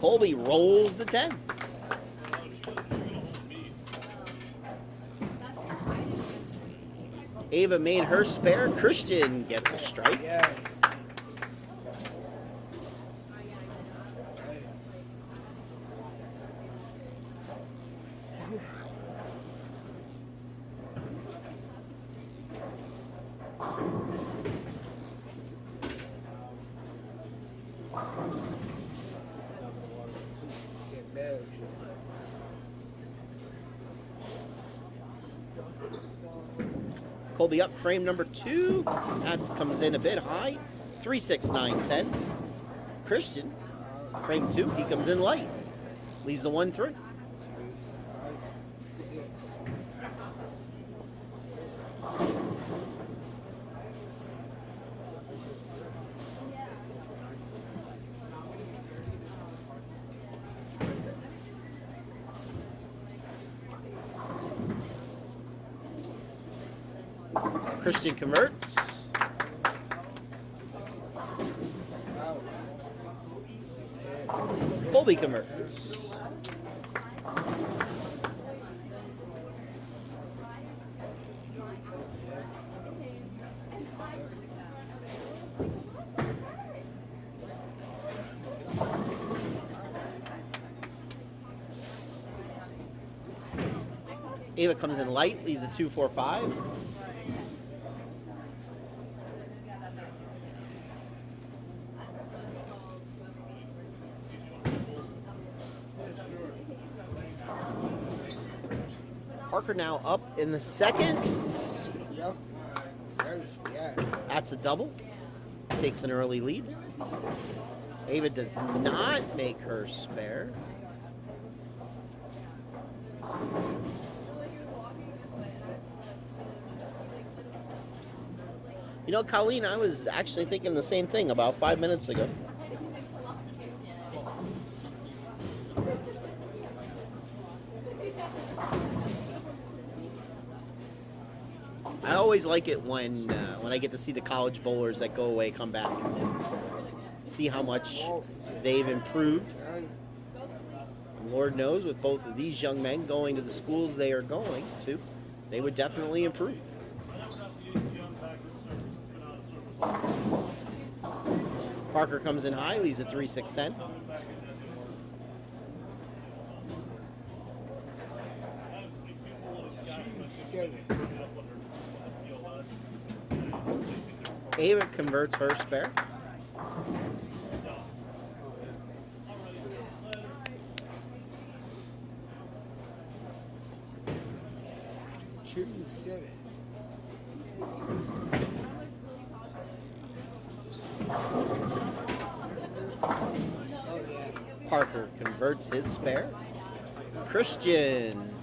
Colby rolls the 10. Ava made her spare. Christian gets a strike. Yes. Get better. Colby up, frame number 2. That comes in a bit high. 3, 6, 9, 10. Christian, frame 2. He comes in light. Leaves the 1, 3. 6. Christian converts. Colby converts. Ava comes in light, leaves a 2, 4, 5. Parker now up in the second. Yep. Yes. That's a double. Takes an early lead. Ava does not make her spare. You know, Colleen, I was actually thinking the same thing about 5 minutes ago. I always like it when I get to see the college bowlers that go away come back. See how much they've improved. And Lord knows, with both of these young men going to the schools they are going to, they would definitely improve. Parker comes in high, leaves a 3, 6, 10. Ava converts her spare. Shooting 7. Parker converts his spare. Christian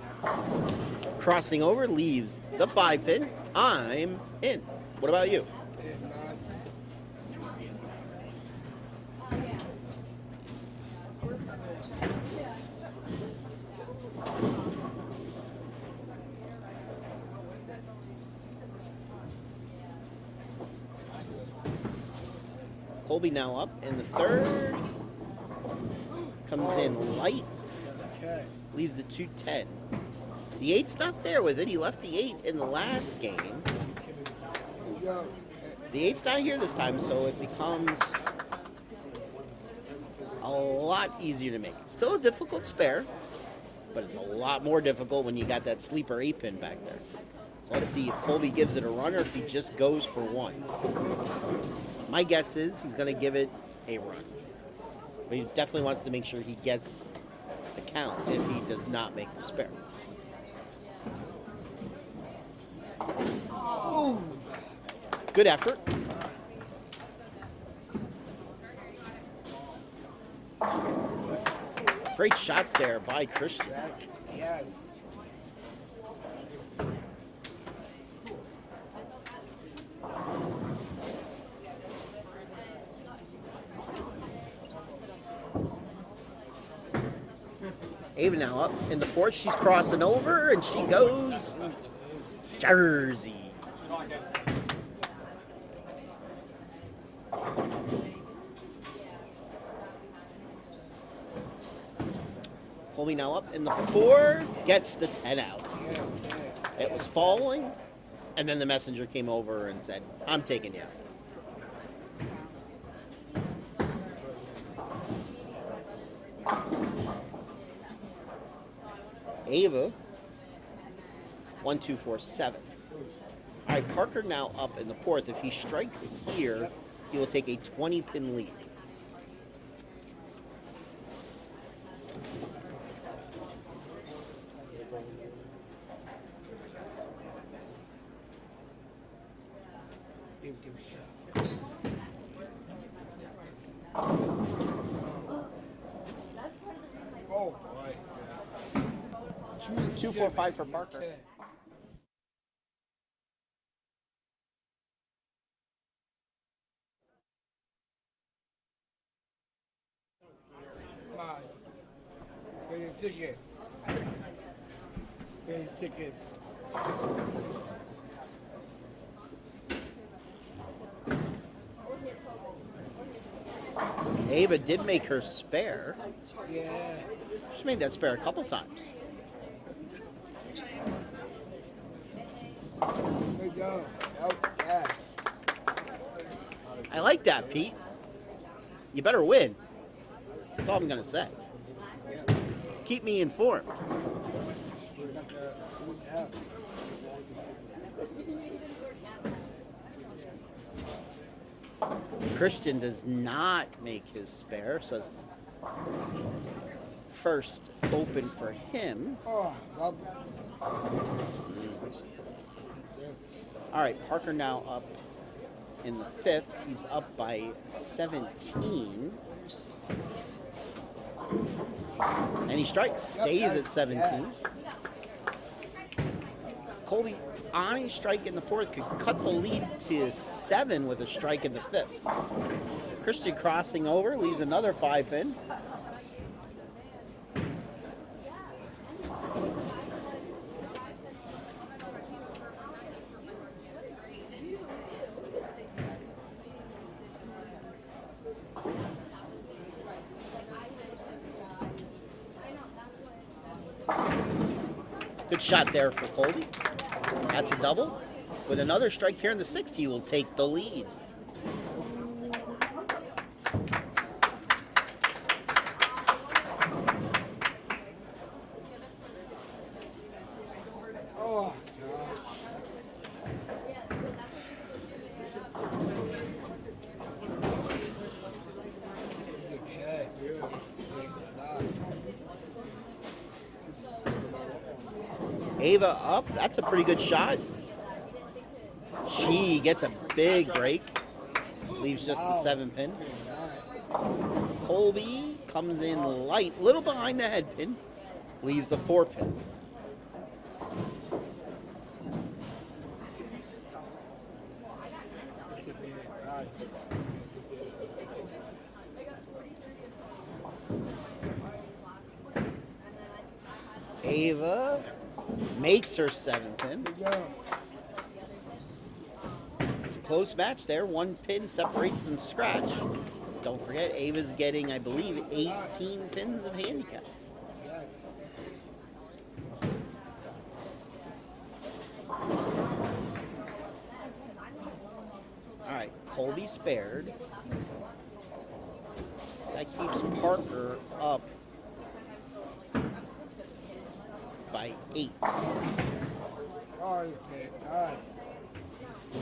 crossing over, leaves the 5 pin. I'm in. What about you? Colby now up in the third. Comes in light. Leaves the 2-10. The 8's not there with it. He left the 8 in the last game. The 8's not here this time, so it becomes a lot easier to make. Still a difficult spare, but it's a lot more difficult when you got that sleeper 8 pin back there. So let's see if Colby gives it a run or if he just goes for 1. My guess is he's going to give it a run. But he definitely wants to make sure he gets the count if he does not make the spare. Ooh. Good effort. Great shot there by Christian. Yes. Ava now up in the fourth. She's crossing over, and she goes Jersey. Colby now up in the fourth. Gets the 10 out. It was falling. And then the messenger came over and said, I'm taking you out. Ava, 1, 2, 4, 7. All right, Parker now up in the fourth. If he strikes here, he will take a 20-pin lead. Give it a shot. Oh, boy. 2, 4, 5 for Parker. 10. Come on. Where your tickets? Where your tickets? Ava did make her spare. Yeah. She made that spare a couple times. Good go. Oh, yes. I like that, Pete. You better win. That's all I'm going to say. Yeah. Keep me informed. You're not gonna have. Christian does not make his spare, so it's first open for him. Oh, Rob. All right, Parker now up in the fifth. He's up by 17. And he strikes, stays at 17. Colby, on a strike in the fourth, could cut the lead to 7 with a strike in the fifth. Christian crossing over, leaves another 5-pin. Good shot there for Colby. That's a double. With another strike here in the sixth, he will take the lead. Oh, gosh. Okay. Ava up. That's a pretty good shot. She gets a big break. Leaves just the 7-pin. Colby comes in light, little behind the head pin. Leaves the 4-pin. Ava makes her 7-pin. Good go. It's a close match there. 1 pin separates them scratch. Don't forget, Ava's getting, I believe, 18 pins of handicap. Yes. All right, Colby spared. That keeps Parker up by 8. Oh, okay. All right.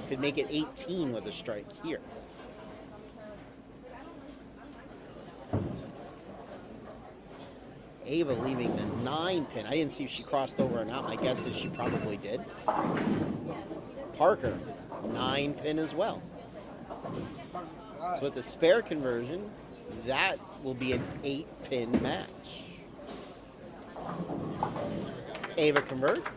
Could make it 18 with a strike here. Ava leaving the 9-pin. I didn't see if she crossed over or not. My guess is she probably did. Parker, 9-pin as well. So with the spare conversion, that will be an 8-pin match. Ava converts.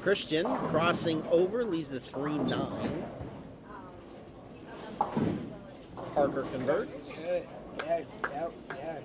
Christian crossing over, leaves the 3-9. Parker converts. Good. Yes. Yep. Yes.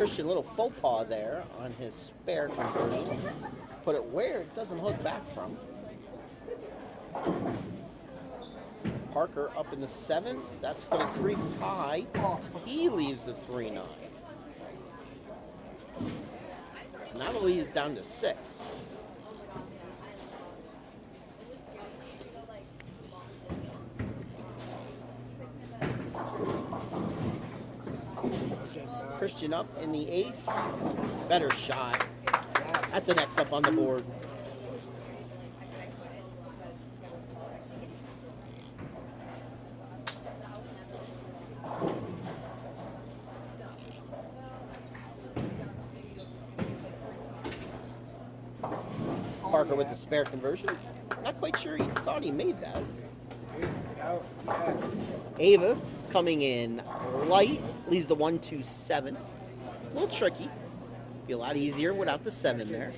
Christian, little faux pas there on his spare conversion. Put it where it doesn't hook back from. Parker up in the 7th. That's going to creep high. He leaves the 3-9. So now the lead is down to 6. Christian up in the 8th. Better shot. That's an X up on the board. Parker with the spare conversion. Not quite sure he thought he made that. Ava coming in light, leaves the 1-2-7. A little tricky. Be a lot easier without the 7 there.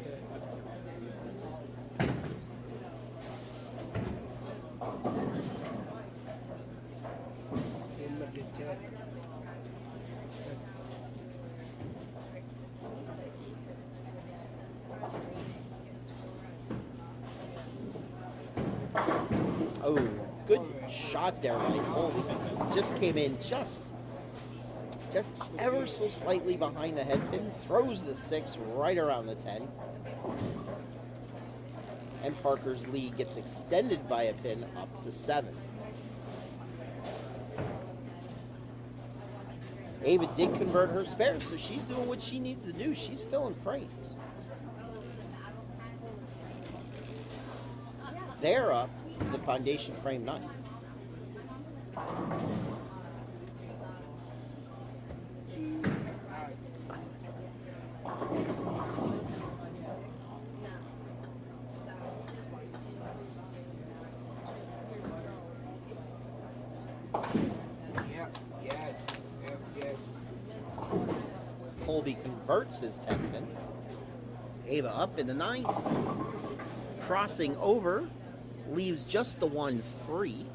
Oh, good shot there by Colby. Just came in just ever so slightly behind the headpin. Throws the 6 right around the 10. And Parker's lead gets extended by a pin up to 7. Ava did convert her spare, so she's doing what she needs to do. She's filling frames. They're up to the foundation frame 9. Colby converts his 10 pin. Ava up in the 9th. Crossing over. Leaves just the 1-3.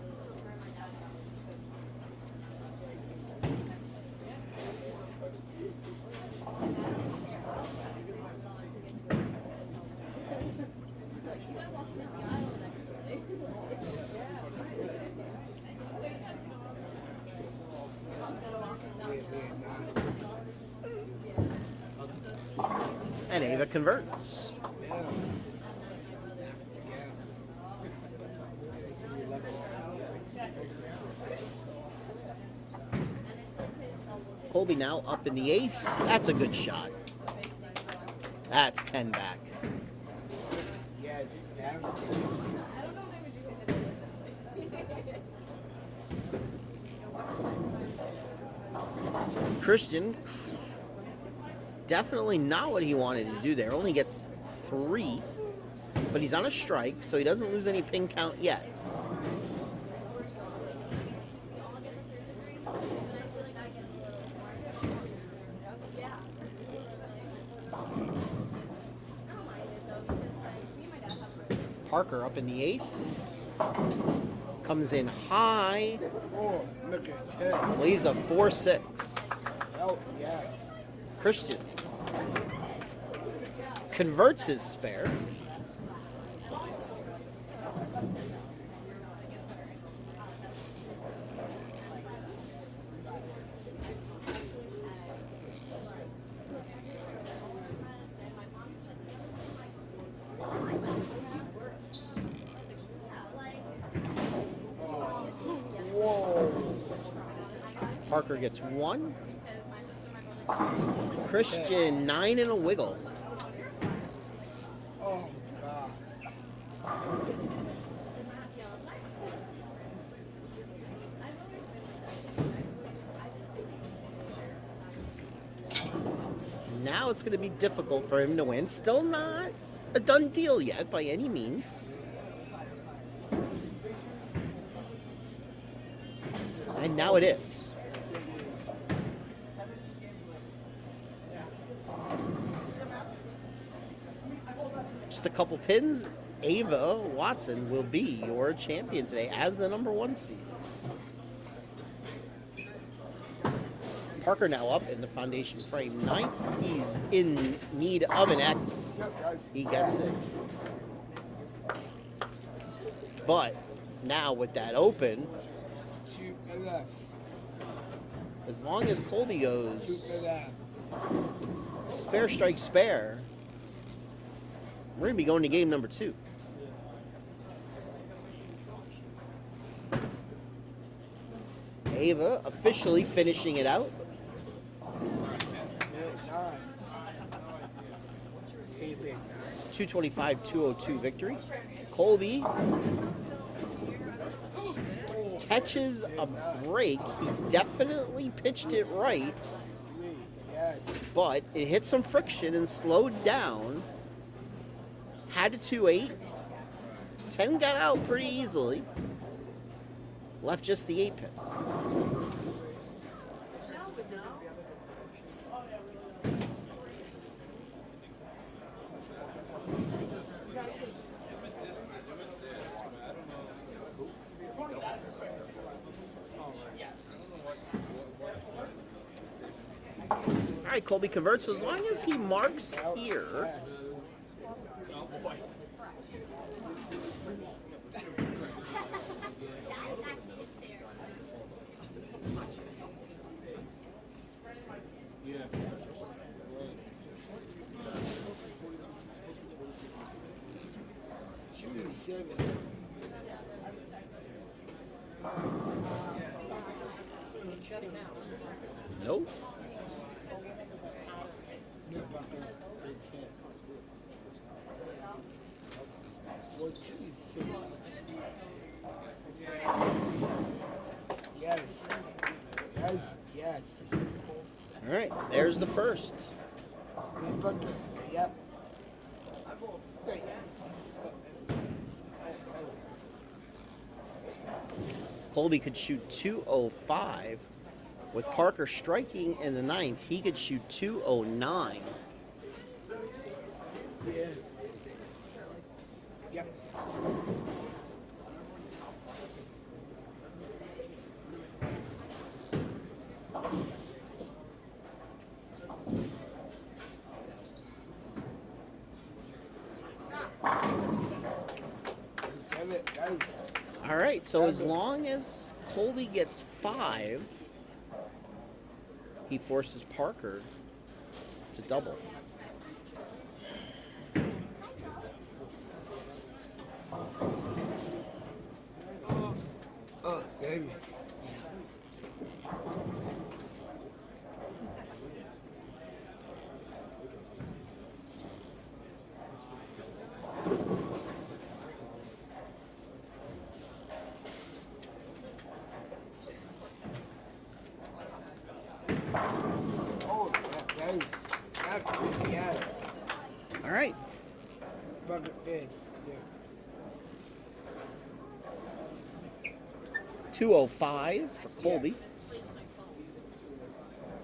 And Ava converts. Colby now up in the 8th. That's a good shot. That's 10 back. Yes. Christian, definitely not what he wanted to do there. Only gets 3, but he's on a strike, so he doesn't lose any pin count yet. Parker up in the 8th. Comes in high. Oh, look at 10. Leaves a 4-6. Oh, yes. Christian converts his spare. Parker gets 1. Christian 9 and a wiggle. Oh, God. Now it's going to be difficult for him to win. Still not a done deal yet by any means. And now it is. Just a couple pins. Ava Watson will be your champion today as the #1 seed. Parker now up in the foundation frame 9th. He's in need of an X. Yep, guys. He gets it. But now with that open, Shoot and X. as long as Colby Shoot goes and X. spare, strike, spare, we're going to be going to game number 2. Ava officially finishing it out. Yeah, 9. 8 big 9. 225-202 victory. Colby catches a break. He definitely pitched it right, 3. Yes. but it hit some friction and slowed down. Had a 2-8. 10 got out pretty easily. Left just the 8 pin. All right, Colby converts as long as he marks here. Shoot 7. Nope. No, Parker. 10. Well, 2 is 6. Yes. Yes. Yes. All right, there's the first. Parker. Yep. Great. Colby could shoot 205. With Parker striking in the 9th, he could shoot 209. Yeah. Yep. Damn it, guys. All right, so as long as Colby gets 5, he forces Parker to double. Baby. Oh, guys. Yes. All right, Bucket this. Yeah. 205 for Colby.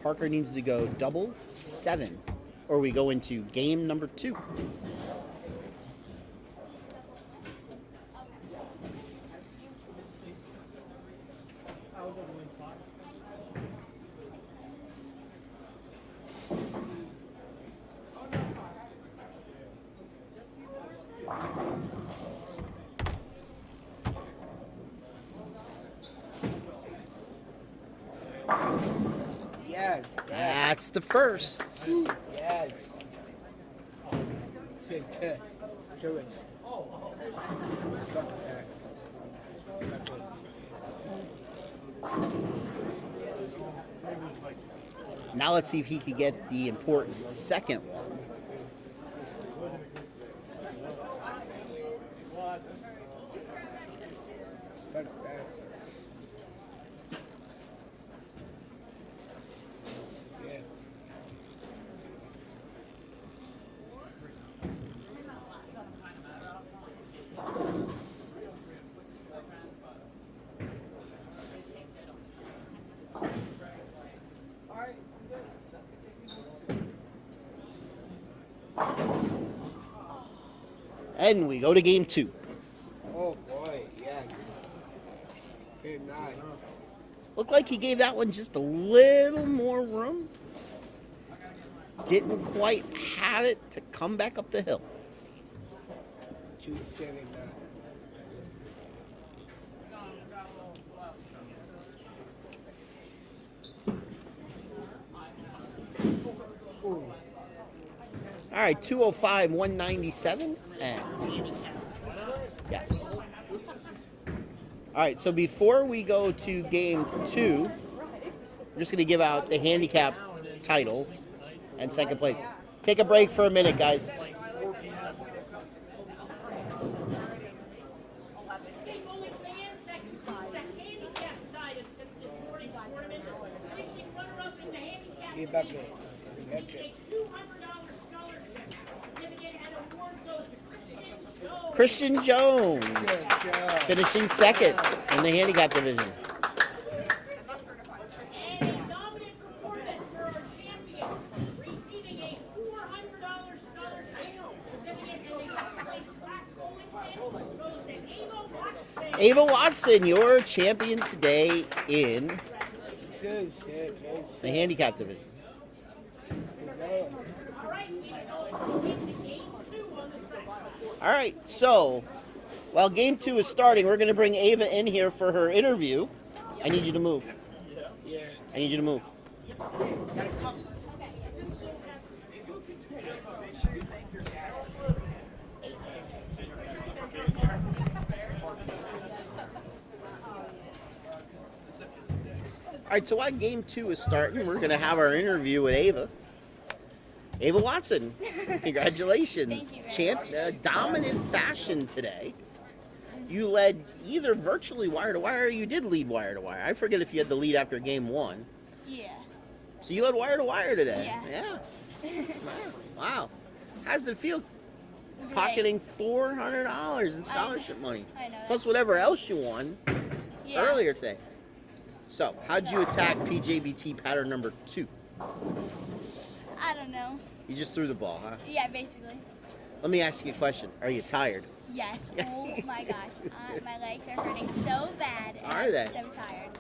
Parker needs to go double 7, or we go into game number 2. Yes. That's the first. Yes. Shit. Show it. Bucket X. Bucket. Now let's see if he could get the important second one. Bucket X. Yeah. And we go to game 2. Oh boy, yes. Good night. Looked like he gave that one just a little more room. Didn't quite have it to come back up the hill. 279. Ooh. All right, 205, 197. And yes. All right, so before we go to game 2, we're just going to give out the handicap titles and second place. Take a break for a minute, guys. Hey, bowling fans, that concludes the handicap side of this morning's tournament. Finishing runner-up in the handicap Get back division there. receiving a $200 scholarship. Certificate and award goes to Christian Jones Good job. finishing second in the handicap division. And a dominant performance for our champion, receiving a $400 scholarship. Certificate and a first-place class bowling pin goes to Watson. Ava Watson, your champion today in Good the handicap division. All right, we go into game 2 on the stretch. All right, so while game 2 is starting, we're going to bring Ava in here for her interview. I need you to move. I need you to move. All right, so while game 2 is starting, we're going to have our interview with Ava. Ava Watson, congratulations. Thank you very Dominant fashion today. You led either virtually wire to wire or you did lead wire to wire. I forget if you had the lead after game 1. Yeah. So you led wire to wire today. Yeah. Wow. How does it feel Great. pocketing $400 in scholarship money? I know. Plus whatever else you won Yeah. earlier today. So, how'd you attack PJBT pattern number 2? I don't know. You just threw the ball, huh? Yeah, basically. Let me ask you a question. Are you tired? Yes. Oh my gosh. My legs are hurting so bad. And Are I'm they? so tired.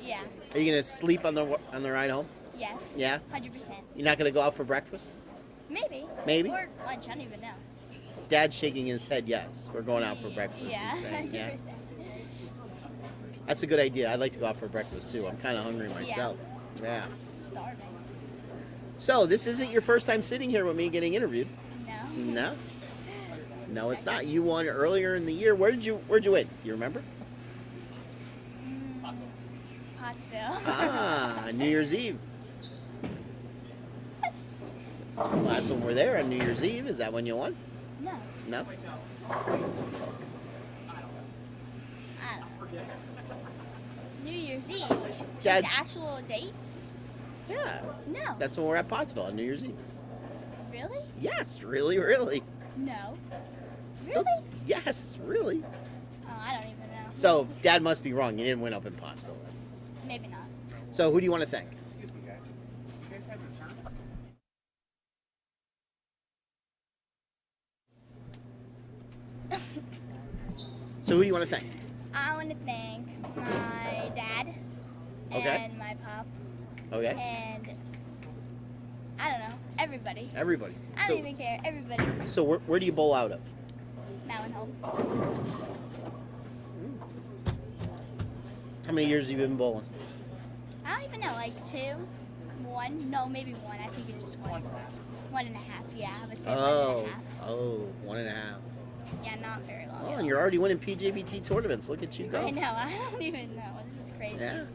Yeah. Are you gonna sleep on the ride home? Yes. Yeah? 100%. You're not gonna go out for breakfast? Maybe. Maybe? Or lunch. I don't even know. Dad's shaking his head. Yes, we're going out for breakfast. Yeah. he's saying. 100%. Yeah. That's a good idea. I'd like to go out for breakfast too. I'm kind of hungry myself. Yeah. Starving. So this isn't your first time sitting here with me getting interviewed. No. No. No, it's not. You won earlier in the year. Where'd you win? Do you remember? Pottsville. Ah, New Year's Eve. What? Well, that's when we're there on New Year's Eve. Is that when you won? No. No. I don't know. New Year's Eve. Dad- The actual date? Yeah. No. That's when we're at Pottsville on New Year's Eve. Really? Yes, really, really. No. Really? Yes, really. Oh, I don't even know. So, Dad must be wrong. You didn't win up in Pottsville. Maybe not. So, who do you want to thank? Excuse me, guys. You guys have your turn? So, who do you want to thank? I want to thank my dad Okay. and my pop Okay. and I don't know, everybody. Everybody. I So, don't even care. Everybody. so where do you bowl out of? Mountain Home. How many years have you been bowling? I don't even know, like 2, 1, no, maybe 1. I think it's just 1. 1.5. Yeah, I would say 1.5. Oh, 1.5. Yeah, not very long. Oh, at and all. you're already winning PJBT tournaments. Look at you go. I know. I don't even know. This is crazy. Yeah.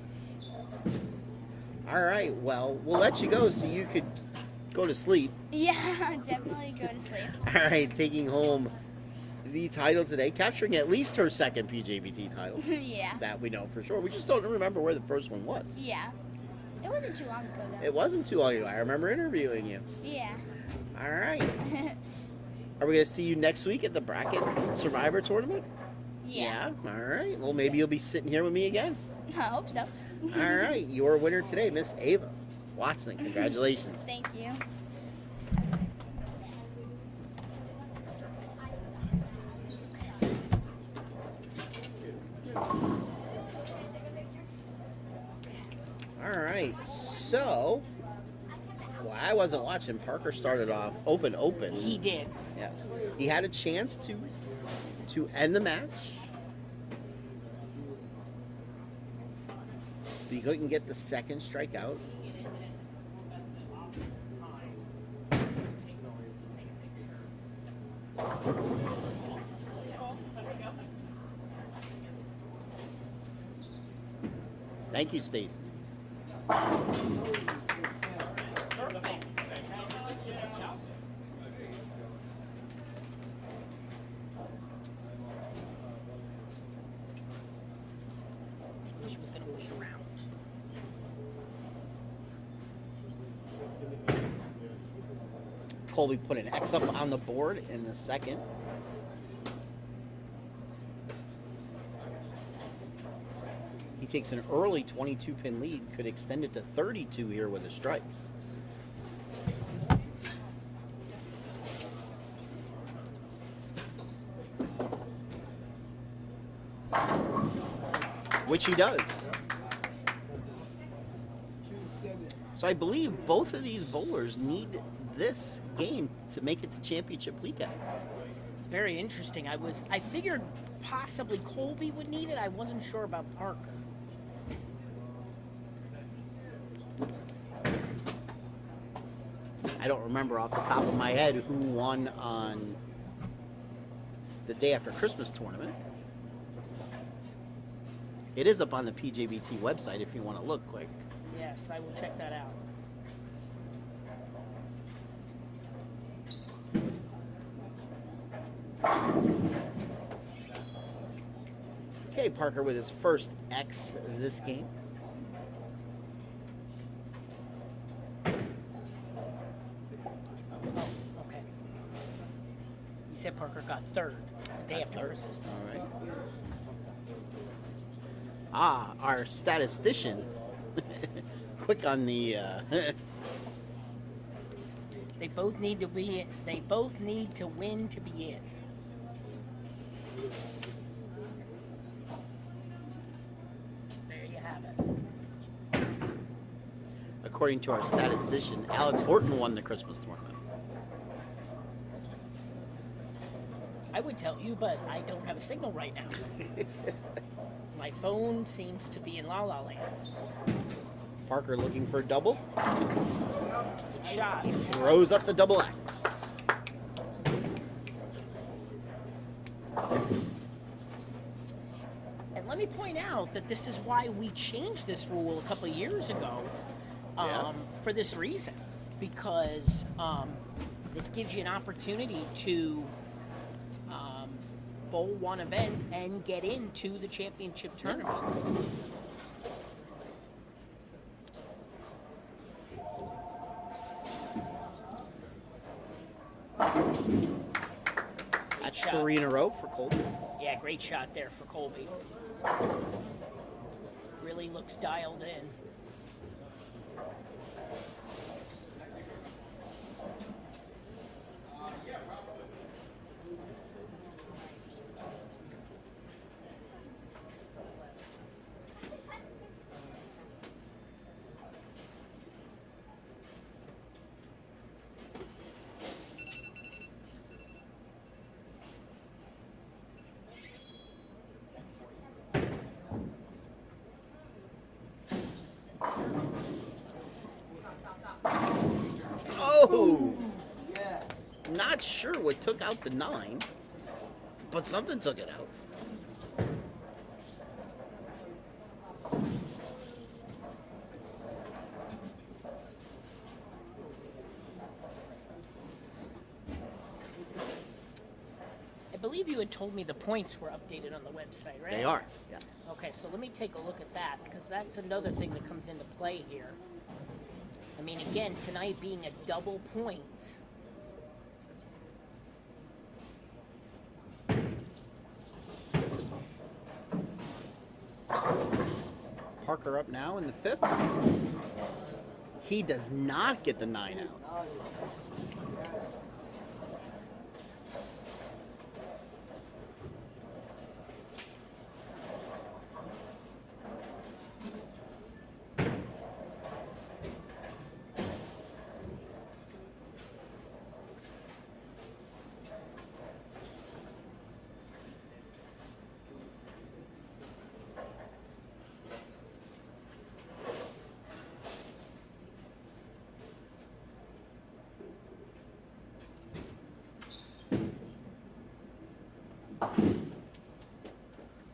All right. Well, we'll let you go so you could go to sleep. Yeah, definitely go to sleep. All right. Taking home the title today, capturing at least her second PJBT title. Yeah. That we know for sure. We just don't remember where the first one was. Yeah. It wasn't too long ago, though. It wasn't too long ago. I remember interviewing you. Yeah. All right. Are we going to see you next week at the Bracket Survivor Tournament? Yeah. All right. Well, maybe you'll be sitting here with me again. I hope so. All right. Your winner today, Miss Ava Watson. Congratulations. Thank you. right, so well, I wasn't watching. Parker started off open. He did. Yes, he had a chance to end the match. But he couldn't get the second strikeout. Thank you, Stacy. She was going to wait around. Colby put an X up on the board in the second. He takes an early 22-pin lead, could extend it to 32 here with a strike. Which he does. So I believe both of these bowlers need this game to make it to championship weekend. It's very interesting. I figured possibly Colby would need it. I wasn't sure about Parker. I don't remember off the top of my head who won on the day after Christmas tournament. It is up on the PJBT website if you want to look quick. Yes, I will check that out. Okay, Parker with his first X this game. Okay. He said Parker got third the day after Christmas. All right. Ah, our statistician. Quick on the. They both need to be. They both need to win to be in. There you have it. According to our statistician, Alex Horton won the Christmas tournament. I would tell you, but I don't have a signal right now. My phone seems to be in La La Land. Parker looking for a double. Good shot. He throws up the double X. And let me point out that this is why we changed this rule a couple of years ago. Yeah. For this reason, because this gives you an opportunity to bowl one event and get into the championship tournament. That's shot. 3 in a row for Colby. Yeah, great shot there for Colby. Really looks dialed in. Oh! Yes. Not sure what took out the 9, but something took it out. I believe you had told me the points were updated on the website, right? They are, yes. Okay, so let me take a look at that, because that's another thing that comes into play here. I mean, again, tonight being a double points. Parker up now in the 5th. He does not get the 9 out.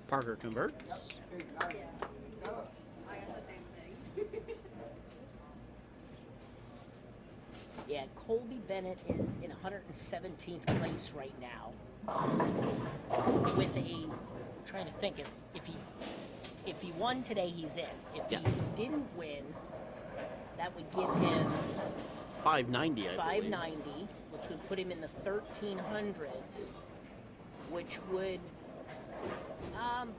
Parker converts. Yeah, Colby Bennett is in 117th place right now. With a, trying to think if he won today, he's in. If Yeah. he didn't win, that would give him 590, I believe. 590, which would put him in the 1300s, which would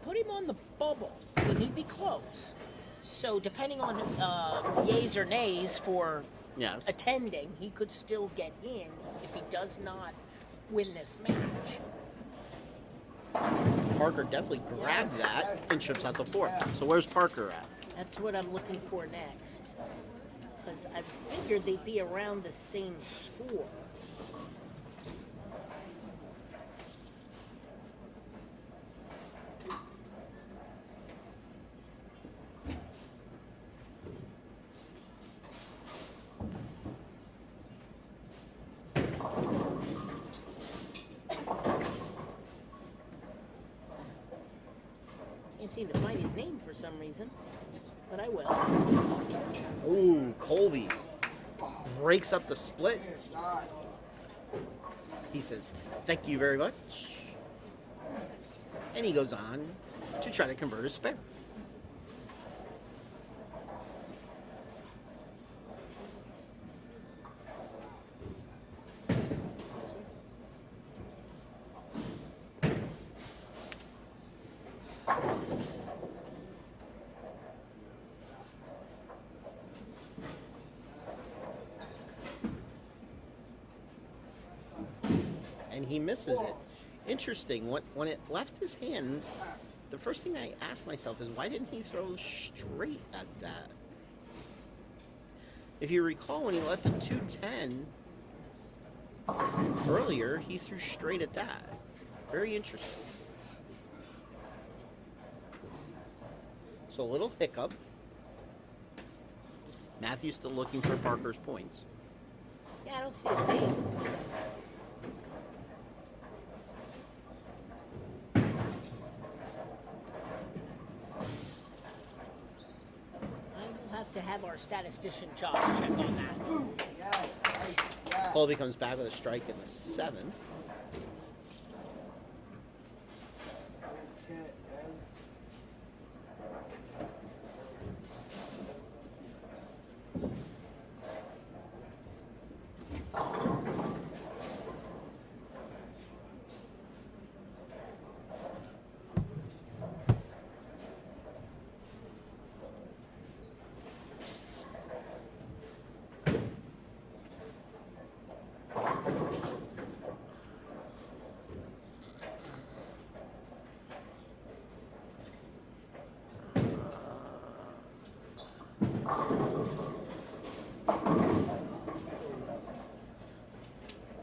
put him on the bubble. I mean, he'd be close. So depending on yays or nays for Yes. attending, he could still get in if he does not win this match. Parker definitely grabbed that and chips out the 4. So where's Parker at? That's what I'm looking for next. Because I figured they'd be around the same score. Can't seem to find his name for some reason, but I will. Ooh, Colby breaks up the split. He says, thank you very much. And he goes on to try to convert a spare. And he misses it. Interesting. When it left his hand, the first thing I asked myself is, why didn't he throw straight at that? If you recall, when he left at 210 earlier, he threw straight at that. Very interesting. So a little hiccup. Matthew's still looking for Parker's points. Yeah, I don't see his name. To have our statistician Josh check on that. Colby comes back with a strike in the 7th.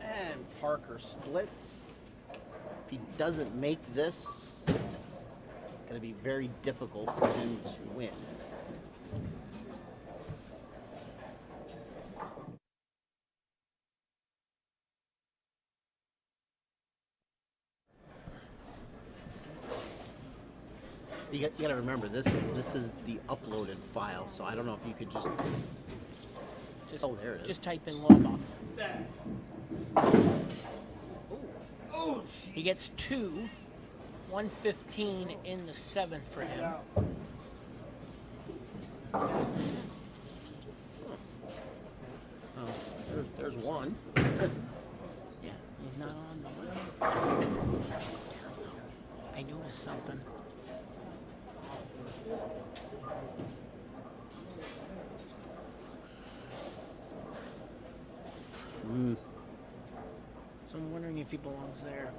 And Parker splits. If he doesn't make this, it's going to be very difficult for him to win. You got to remember, this is the uploaded file, so I don't know if you could just oh, there it is. Just type in Loba. Oh, he gets 2, 115 in the 7th for him. Oh, there's one. Yeah, he's not on the list. I noticed something. So I'm wondering if he belongs there.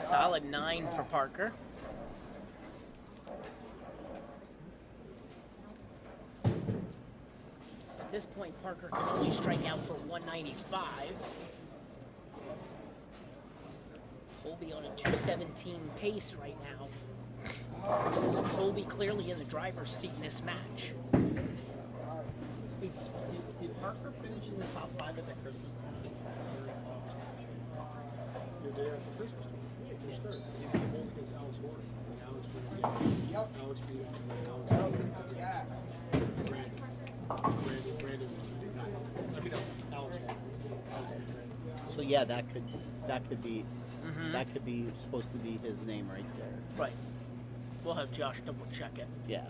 Solid 9 for Parker. At this point, Parker can only strike out for 195. Colby on a 217 pace right now. Colby clearly in the driver's seat in this match. Did Parker finish in the top 5 at the Christmas tournament? The day after Christmas. Yeah, finished third. He was bowled against Alex Horton. And Alex beat him. Alex beat him. And Alex beat him. Brandon. I mean, Alex Horton. Alex beat Brandon. So yeah, that could be that could be supposed to be his name right there. Right. We'll have Josh double check it. Yeah.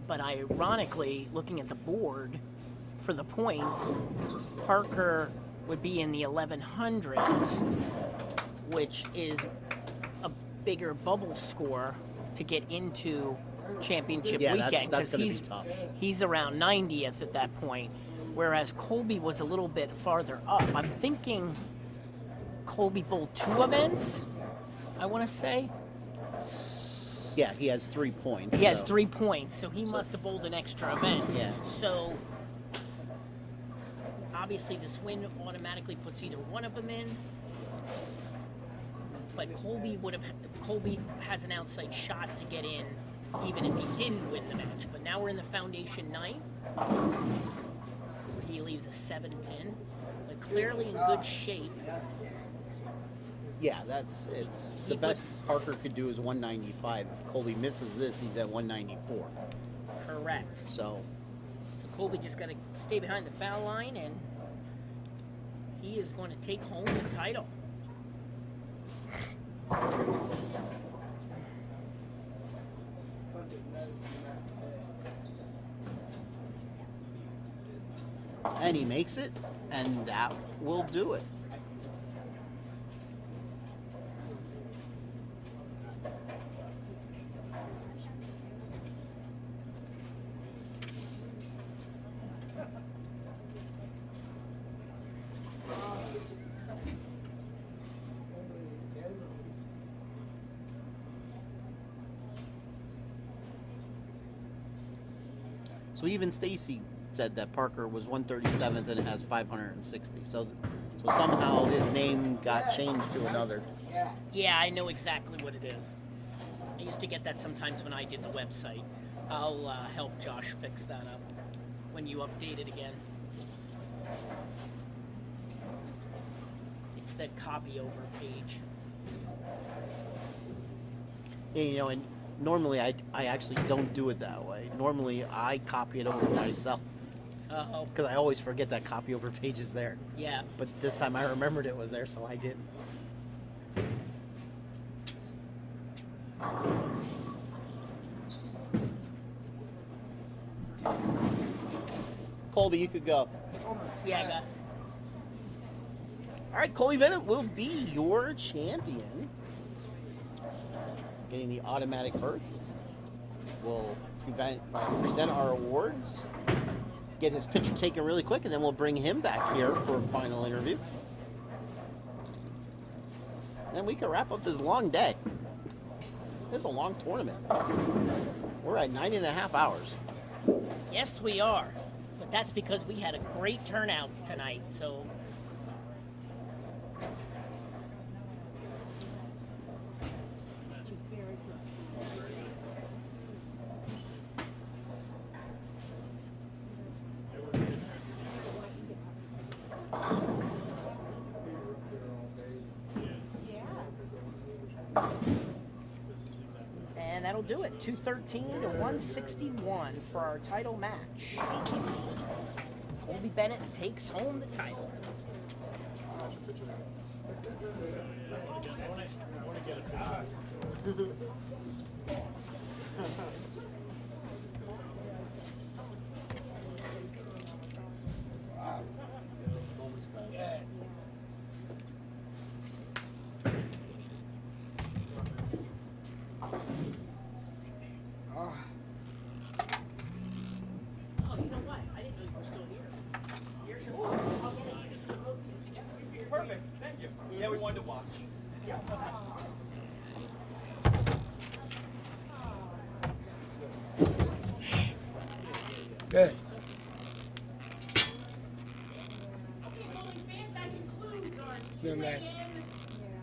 But ironically, looking at the board for the points, Parker would be in the 1100s, which is a bigger bubble score to get into championship Yeah, weekend, that's gonna be he's tough. he's around 90th at that point, whereas Colby was a little bit farther up. I'm thinking Colby bowled 2 events, I want to say. Yeah, he has 3 points. He has so- 3 points, so he must have bowled an extra event. Yeah. So obviously this win automatically puts either one of them in. But Colby has an outside shot to get in, even if he didn't win the match. But now we're in the foundation 9th. He leaves a 7 pin, but clearly in good shape. Yeah, it's the best Parker could do is 195. If Colby misses this, he's at 194. Correct. So So Colby just got to stay behind the foul line, and he is going to take home the title. and he makes it, and that will do it. So even Stacy said that Parker was 137th and it has 560. So somehow his name got changed to another. Yeah, I know exactly what it is. I used to get that sometimes when I did the website. I'll help Josh fix that up when you update it again. It's the copy over page. Yeah, you know, and normally I actually don't do it that way. Normally I copy it over myself Oh, because I always forget that copy over page is there. yeah. But this time I remembered it was there, so I didn't. Colby, you could go. Yeah, I got All right, Colby Bennett will be your champion. Getting the automatic berth. We'll present our awards, get his picture taken really quick, and then we'll bring him back here for a final interview. And then we can wrap up this long day. It's a long tournament. We're at 9.5 hours. Yes, we are. But that's because we had a great turnout tonight, so... And that'll do it. 213 to 161 for our title match. Colby Bennett takes home the title. Oh, you know what? I didn't know you were still here. Here's your book. I'll get it. Put both these together. Perfect. Thank you. Yeah, we wanted to watch. Good. Okay, bowling fans, that concludes our Yeah, 2 man. a.m.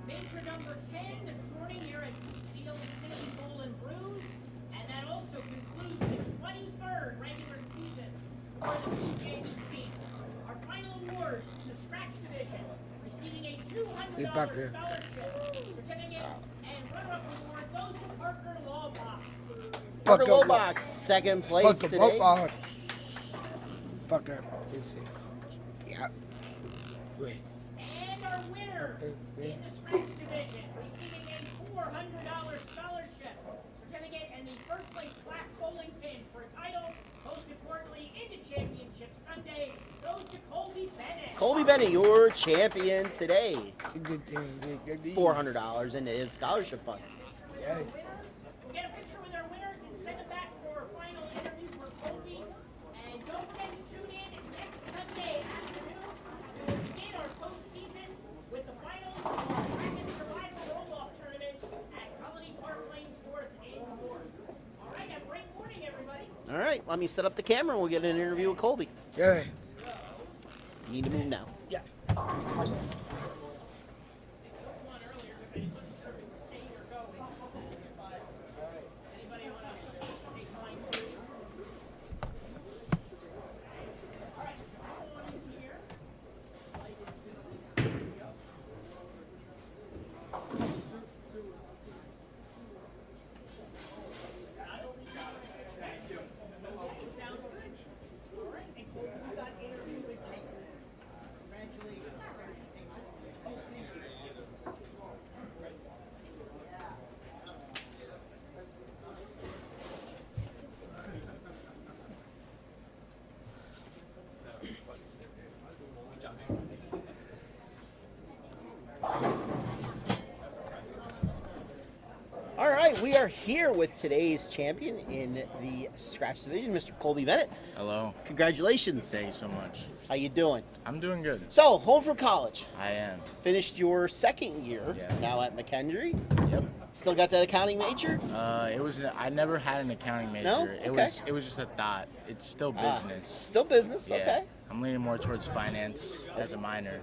Major number 10 this morning here at Steel City Bowl Brew. And that also concludes the 23rd ranked for the PJBT. Our final award, the scratch division, receiving a $200 back there. scholarship certificate, and runner-up award goes to Parker Lawbach. Parker Fuck up, Lobach, second place Fuck the today. fuck. Fuck that. This is. Yeah. Wait. And our winner in the scratch division, receiving a $400 scholarship certificate and the first place class bowling pin for a title, most importantly in the championship Sunday, goes to Colby Bennett. Colby Bennett, your champion today. $400 into his scholarship fund. Yes. We'll get a picture with our winners and send it back for a final interview for Colby. And don't forget to tune in next Sunday afternoon. We will begin our postseason with the finals of our Bracket Survivor Roll-Off Tournament at Colony Park Lanes North in North. All right, have a great morning, everybody. All right, let me set up the camera and we'll get an interview with Colby. Yeah. You need to move now. Yeah. Sounds good. All right, and Colby, we got an interview with Jason. Congratulations. Oh, thank you. All right, we are here with today's champion in the scratch division, Mr. Colby Bennett. Hello. Congratulations. Thank you so much. How you doing? I'm doing good. So, home from college. I am. Finished your second year Yeah. now at McKendree. Yep. Still got that accounting major? It was. I never had an accounting major. No? It Okay. was. It was just a thought. It's still Ah, business. still business, Yeah. okay. I'm leaning more towards finance as a minor.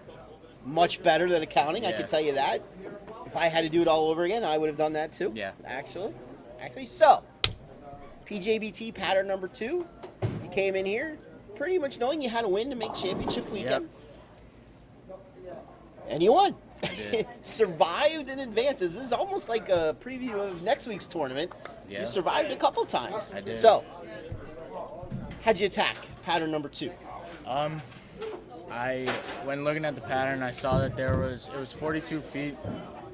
Much better than accounting, I Yeah. can tell you that. If I had to do it all over again, I would have done that too. Yeah. Actually, so PJBT pattern number 2. You came in here pretty much knowing you had to win to make championship weekend. And you won. did. Survived in advances. This is almost like a preview of next week's tournament. Yeah. You survived a couple times. I did. So, how'd you attack pattern number 2? When looking at the pattern, I saw that it was 42 feet,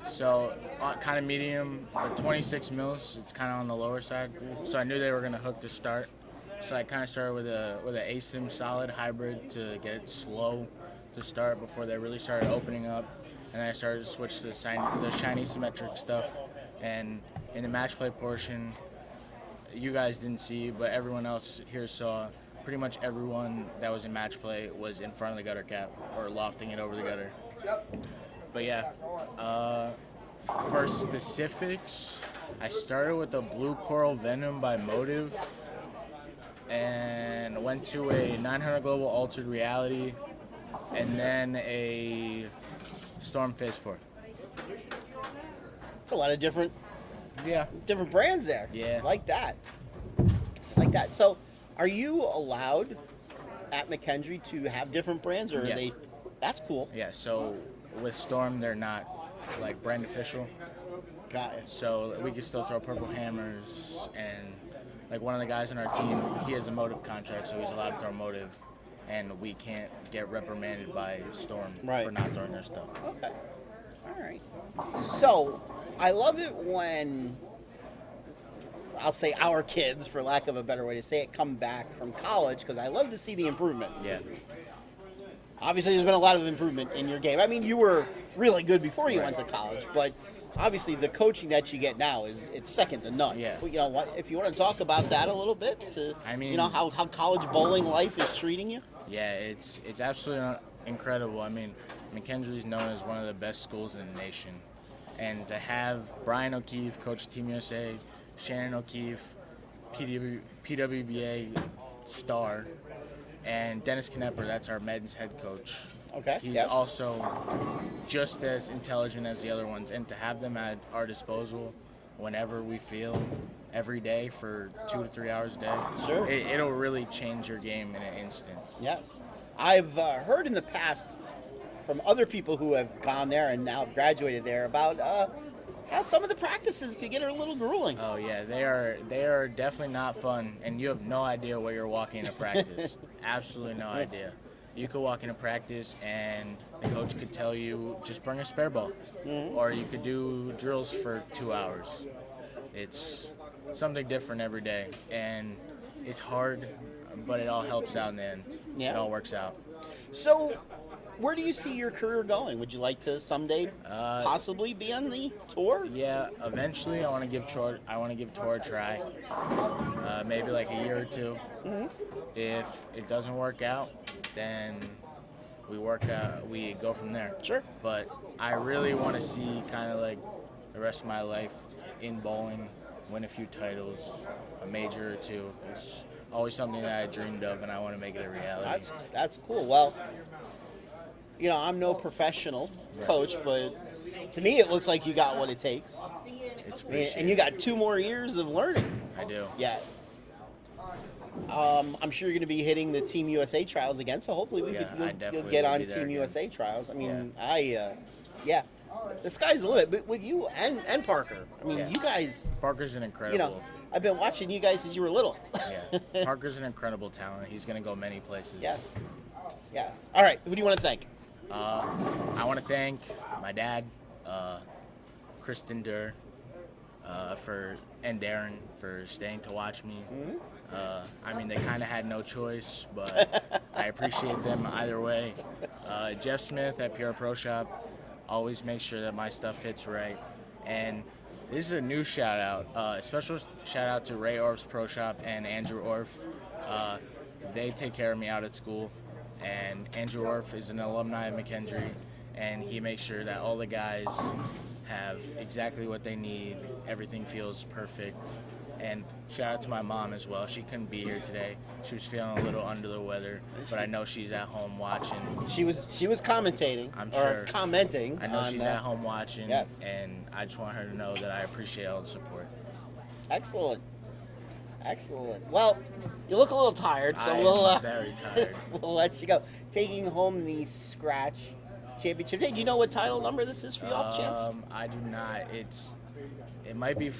so kind of medium, but 26 mils. It's kind of on the lower side, so I knew they were gonna hook to start. So I kind of started with a ASIM solid hybrid to get it slow to start before they really started opening up, and then I started to switch to the shiny symmetric stuff. And in the match play portion, you guys didn't see, but everyone else here saw. Pretty much everyone that was in match play was in front of the gutter cap or lofting it over the gutter. But yeah, for specifics, I started with the Blue Coral Venom by Motive and went to a 900 Global Altered Reality and then a Storm Phase 4. It's a lot of different Yeah. brands there. Yeah. Like that. So, are you allowed at McKendree to have different brands, or are Yeah. they? That's cool. Yeah, so with Storm, they're not like brand official. Got it. So we can still throw purple hammers, and like one of the guys on our team, he has a Motive contract, so he's allowed to throw Motive, and we can't get reprimanded by Storm Right. for not throwing their stuff. Okay. All right. So, I love it when I'll say our kids, for lack of a better way to say it, come back from college, because I love to see the improvement. Yeah. Obviously, there's been a lot of improvement in your game. I mean, you were really good before you went to college, but obviously the coaching that you get now it's second to none. Yeah. You know what? If you want to talk about that a little bit, I mean- you know how college bowling life is treating you. Yeah, it's absolutely incredible. I mean, McKendree is known as one of the best schools in the nation, and to have Brian O'Keefe coach Team USA, Shannon O'Keefe, PWBA star, and Dennis Knepper, that's our men's head coach. Okay. He's yes. also just as intelligent as the other ones, and to have them at our disposal whenever we feel every day for 2 to 3 hours a day, Sure. it'll really change your game in an instant. Yes. I've heard in the past from other people who have gone there and now graduated there about how some of the practices can get a little grueling. Oh yeah, they are definitely not fun, and you have no idea what you're walking into practice. Absolutely no idea. You could walk into practice and the coach could tell you just bring a spare ball, or you could do drills for 2 hours. It's something different every day, and it's hard, but it all helps out in the end. Yeah. It all works out. So, where do you see your career going? Would you like to someday possibly be on the tour? Yeah, eventually I want to give tour a try. Maybe like a year or two. If it doesn't work out, then we go from there. Sure. But I really want to see kind of like the rest of my life in bowling, win a few titles, a major or two. It's always something that I dreamed of, and I want to make it a reality. That's cool. Well, I'm no professional coach, but to me it looks like you got what it takes. It's And you got 2 more years of learning. I do. Yeah. I'm sure you're going to be hitting the Team USA trials again, so hopefully I you'll definitely get will on be there Team again. USA trials. I mean, the sky's the limit. But with you and Parker, I mean, Yeah. you guys, Parker's an incredible. I've been watching you guys since you were little. Yeah, Parker's an incredible talent. He's going to go many places. Yes. All right. Who do you want to thank? I want to thank my dad, Kristen Durr, and Darren for staying to watch me. I mean, they kind of had no choice, but I appreciate them either way. Jeff Smith at PR Pro Shop always makes sure that my stuff fits right. And this is a new shout out, a special shout out to Ray Orff's Pro Shop and Andrew Orff. They take care of me out at school. And Andrew Orff is an alumni of McKendree, and he makes sure that all the guys have exactly what they need. Everything feels perfect. And shout out to my mom as well. She couldn't be here today. She was feeling a little under the weather, but I know she's at home watching. She was commentating. I'm or sure. commenting. I know on, she's at home watching, yes. and I just want her to know that I appreciate all the support. Excellent. Well, you look a little tired, so I'm very tired. we'll let you go. Taking home the Scratch Championship. Hey, do you know what title number this is for you off chance? I do not. It might be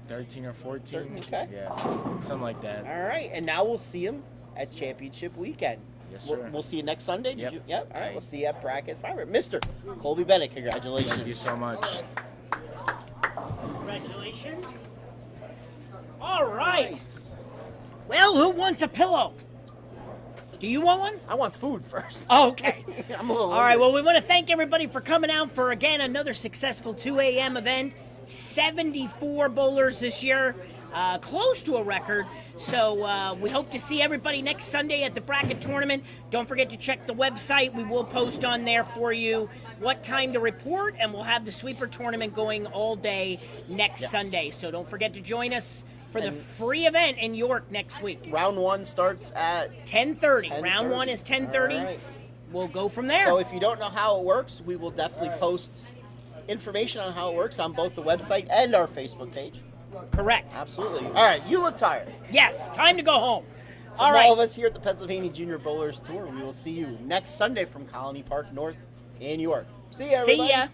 13 or 14. Okay. Yeah, something like that. All right, and now we'll see him at Championship Weekend. Yes, sir. We'll see you next Sunday. Yep. Yep. All right, we'll see you at Bracket 5. Mr. Colby Bennett, congratulations. Thank you so much. Congratulations. All right. Well, who wants a pillow? Do you want one? I want food first. Oh, okay. I'm a little All right, hungry. well, we want to thank everybody for coming out for, again, another successful 2 a.m. event. 74 bowlers this year, close to a record. So we hope to see everybody next Sunday at the bracket tournament. Don't forget to check the website. We will post on there for you what time to report, and we'll have the sweeper tournament going all day next Sunday. So don't forget to join us for the free event in York next week. Round 1 starts at 10:30. Round 1 is 10:30. All right. We'll go from there. So if you don't know how it works, we will definitely post information on how it works on both the website and our Facebook page. Correct. Absolutely. All right, you look tired. Yes, time to go home. From All right. all of us here at the Pennsylvania Junior Bowlers Tour, we will see you next Sunday from Colony Park North in York. See ya, everybody. See ya.